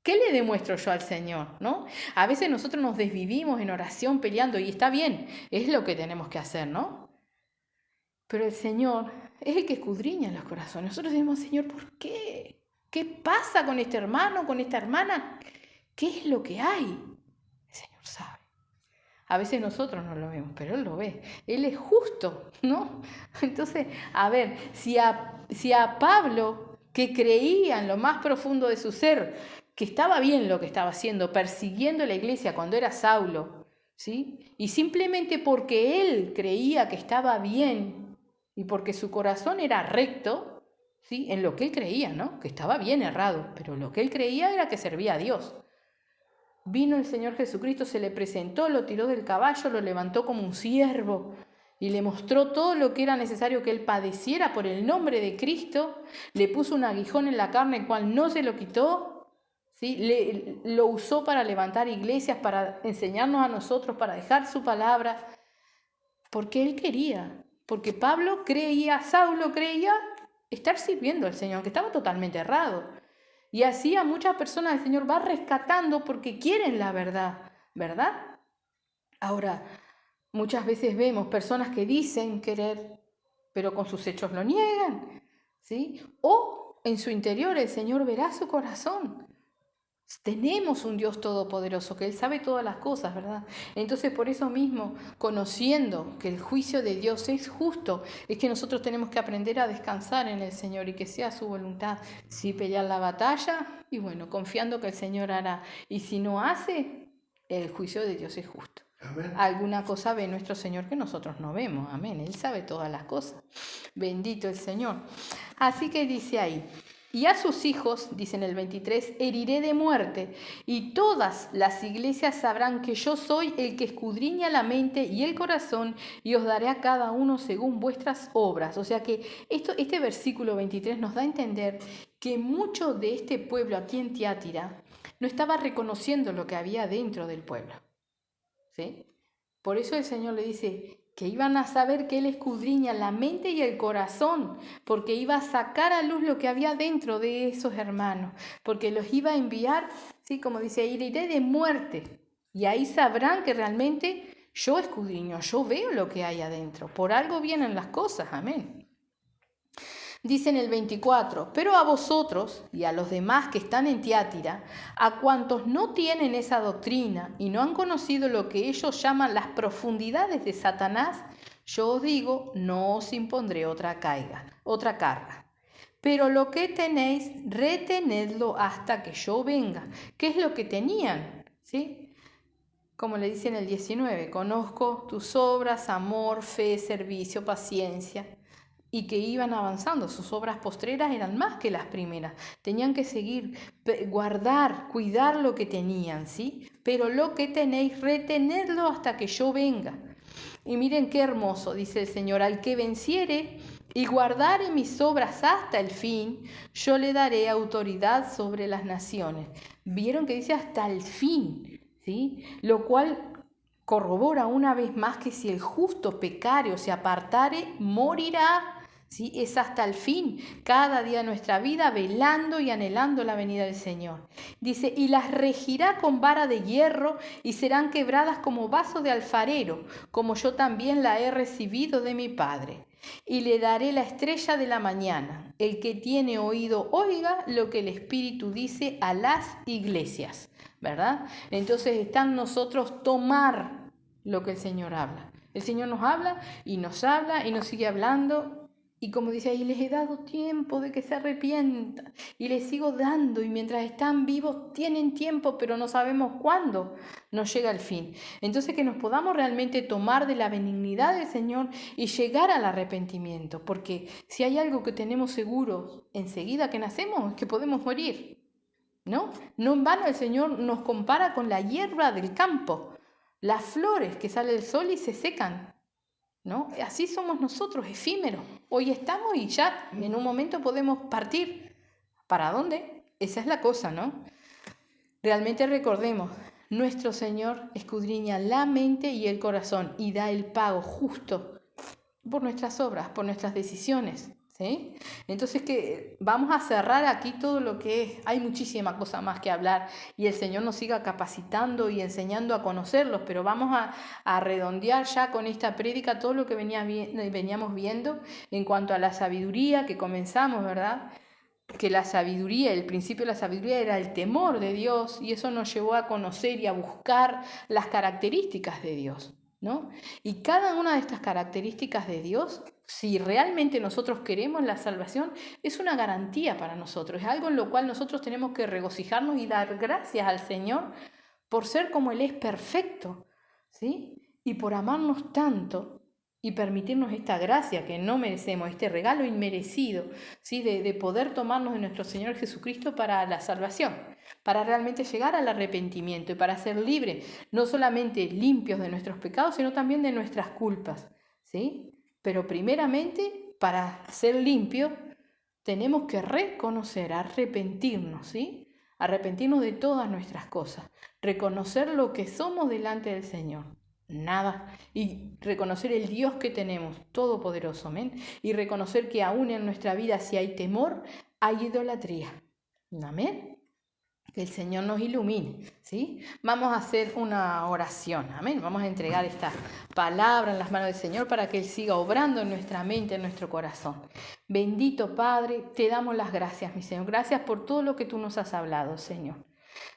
¿Qué le demuestro yo al Señor? ¿No? A veces nosotros nos desvivimos en oración peleando y está bien, es lo que tenemos que hacer, ¿no? Pero el Señor es el que escudriña los corazones. Nosotros decimos, Señor, ¿por qué? ¿Qué pasa con este hermano, con esta hermana? ¿Qué es lo que hay? El Señor sabe. A veces nosotros no lo vemos, pero Él lo ve. Él es justo, ¿no? Entonces, a ver, si a Pablo, que creía en lo más profundo de su ser, que estaba bien lo que estaba haciendo, persiguiendo la iglesia cuando era Saulo, ¿sí? Y simplemente porque él creía que estaba bien y porque su corazón era recto, ¿sí? En lo que él creía, ¿no? Que estaba bien errado, pero lo que él creía era que servía a Dios. Vino el Señor Jesucristo, se le presentó, lo tiró del caballo, lo levantó como un siervo y le mostró todo lo que era necesario que él padeciera por el nombre de Cristo. Le puso un aguijón en la carne, el cual no se lo quitó, ¿sí? Lo usó para levantar iglesias, para enseñarnos a nosotros, para dejar su palabra, porque él quería, porque Saulo creía estar sirviendo al Señor, que estaba totalmente errado. Y así a muchas personas el Señor va rescatando porque quieren la verdad, ¿verdad? Ahora, muchas veces vemos personas que dicen querer, pero con sus hechos lo niegan, ¿sí? O en su interior el Señor verá su corazón. Tenemos un Dios todopoderoso, que Él sabe todas las cosas, ¿verdad? Entonces, por eso mismo, conociendo que el juicio de Dios es justo, es que nosotros tenemos que aprender a descansar en el Señor y que sea su voluntad. Sí, pelear la batalla y bueno, confiando que el Señor hará. Y si no hace, el juicio de Dios es justo. Amén. Alguna cosa ve nuestro Señor que nosotros no vemos. Amén. Él sabe todas las cosas. Bendito el Señor. Así que dice ahí: y a sus hijos, dice en el 23, heriré de muerte, y todas las iglesias sabrán que yo soy el que escudriña la mente y el corazón, y os daré a cada uno según vuestras obras. O sea que este versículo 23 nos da a entender que mucho de este pueblo aquí en Tiatira no estaba reconociendo lo que había dentro del pueblo, ¿sí? Por eso el Señor le dice que iban a saber que Él escudriña la mente y el corazón, porque iba a sacar a luz lo que había dentro de esos hermanos, porque los iba a enviar, ¿sí? Como dice, iré de muerte, y ahí sabrán que realmente yo escudriño, yo veo lo que hay adentro, por algo vienen las cosas, amén. Dice en el 24, pero a vosotros y a los demás que están en Tiatira, a cuantos no tienen esa doctrina y no han conocido lo que ellos llaman las profundidades de Satanás, yo os digo, no os impondré otra carga. Pero lo que tenéis, retenedlo hasta que yo venga. ¿Qué es lo que tenían? ¿Sí? Como le dice en el 19, conozco tus obras, amor, fe, servicio, paciencia, y que iban avanzando. Sus obras postreras eran más que las primeras. Tenían que seguir, guardar, cuidar lo que tenían, ¿sí? Pero lo que tenéis, retenedlo hasta que yo venga. Y miren qué hermoso, dice el Señor: al que venciere y guardare mis obras hasta el fin, yo le daré autoridad sobre las naciones. Vieron que dice hasta el fin, ¿sí? Lo cual corrobora una vez más que si el justo pecare o se apartare, morirá. ¿Sí? Es hasta el fin, cada día de nuestra vida, velando y anhelando la venida del Señor. Dice, y las regirá con vara de hierro y serán quebradas como vaso de alfarero, como yo también la he recibido de mi Padre. Y le daré la estrella de la mañana. El que tiene oído, oiga lo que el Espíritu dice a las iglesias, ¿verdad? Entonces está en nosotros tomar lo que el Señor habla. El Señor nos habla y nos sigue hablando. Y como dice ahí, les he dado tiempo de que se arrepientan y les sigo dando, y mientras están vivos tienen tiempo, pero no sabemos cuándo nos llega el fin. Entonces que nos podamos realmente tomar de la benignidad del Señor y llegar al arrepentimiento, porque si hay algo que tenemos seguro enseguida que nacemos es que podemos morir, ¿no? No en vano el Señor nos compara con la hierba del campo, las flores que sale el sol y se secan, ¿no? Así somos nosotros, efímeros. Hoy estamos y ya en un momento podemos partir. ¿Para dónde? Esa es la cosa, ¿no? Realmente recordemos, nuestro Señor escudriña la mente y el corazón y da el pago justo por nuestras obras, por nuestras decisiones, ¿Sí? Entonces que vamos a cerrar aquí todo lo que es, hay muchísima cosa más que hablar y el Señor nos siga capacitando y enseñando a conocerlos, pero vamos a redondear ya con esta prédica todo lo que veníamos viendo en cuanto a la sabiduría que comenzamos, ¿verdad? Que la sabiduría, el principio de la sabiduría era el temor de Dios y eso nos llevó a conocer y a buscar las características de Dios, ¿no? Y cada una de estas características de Dios, si realmente nosotros queremos la salvación, es una garantía para nosotros, es algo en lo cual nosotros tenemos que regocijarnos y dar gracias al Señor por ser como Él es perfecto, ¿sí? Y por amarnos tanto y permitirnos esta gracia que no merecemos, este regalo inmerecido, ¿sí? De poder tomarnos de nuestro Señor Jesucristo para la salvación, para realmente llegar al arrepentimiento y para ser libres, no solamente limpios de nuestros pecados, sino también de nuestras culpas, ¿sí? Pero primeramente, para ser limpios, tenemos que reconocer, arrepentirnos, ¿sí? Arrepentirnos de todas nuestras cosas, reconocer lo que somos delante del Señor, nada, y reconocer el Dios que tenemos, todopoderoso, amén, y reconocer que aún en nuestra vida si hay temor, hay idolatría, amén. Que el Señor nos ilumine, ¿sí? Vamos a hacer una oración, amén. Vamos a entregar esta palabra en las manos del Señor para que Él siga obrando en nuestra mente, en nuestro corazón. Bendito Padre, te damos las gracias, mi Señor. Gracias por todo lo que tú nos has hablado, Señor.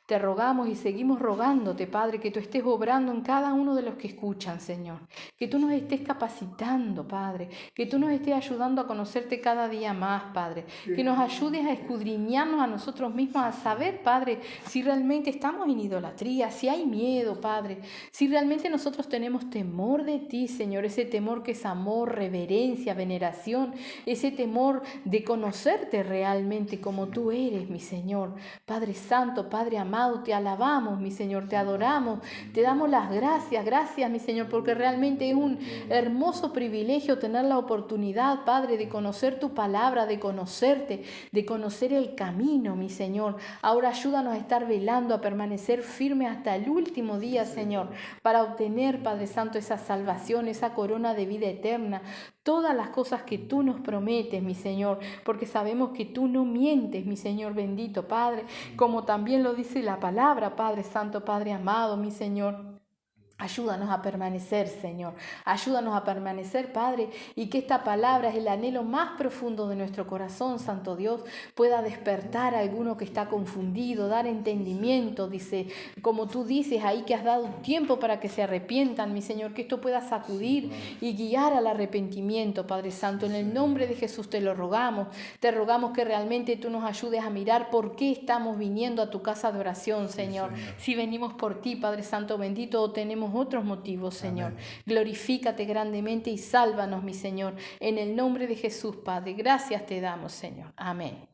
Te rogamos y seguimos rogándote, Padre, que tú estés obrando en cada uno de los que escuchan, Señor. Que tú nos estés capacitando, Padre. Que tú nos estés ayudando a conocerte cada día más, Padre. Que nos ayudes a escudriñarnos a nosotros mismos, a saber, Padre, si realmente estamos en idolatría, si hay miedo, Padre. Si realmente nosotros tenemos temor de ti, Señor. Ese temor que es amor, reverencia, veneración. Ese temor de conocerte realmente como tú eres, mi Señor. Padre Santo, Padre amado, te alabamos, mi Señor, te adoramos, te damos las gracias, gracias, mi Señor, porque realmente es un hermoso privilegio tener la oportunidad, Padre, de conocer tu palabra, de conocerte, de conocer el camino, mi Señor. Ahora ayúdanos a estar velando, a permanecer firme hasta el último día, Señor, para obtener, Padre Santo, esa salvación, esa corona de vida eterna. Todas las cosas que tú nos prometes, mi Señor, porque sabemos que tú no mientes, mi Señor bendito, Padre, como también lo dice la palabra, Padre Santo, Padre amado, mi Señor. Ayúdanos a permanecer, Señor. Ayúdanos a permanecer, Padre, y que esta palabra es el anhelo más profundo de nuestro corazón, Santo Dios, pueda despertar a alguno que está confundido, dar entendimiento, dice, como tú dices ahí que has dado tiempo para que se arrepientan, mi Señor, que esto pueda sacudir y guiar al arrepentimiento, Padre Santo. En el nombre de Jesús te lo rogamos. Te rogamos que realmente tú nos ayudes a mirar por qué estamos viniendo a tu casa de oración, Señor. Si venimos por ti, Padre Santo bendito, o tenemos otros motivos, Señor. Amén. Glorifícate grandemente y sálvanos, mi Señor. En el nombre de Jesús, Padre. Gracias te damos, Señor. Amén.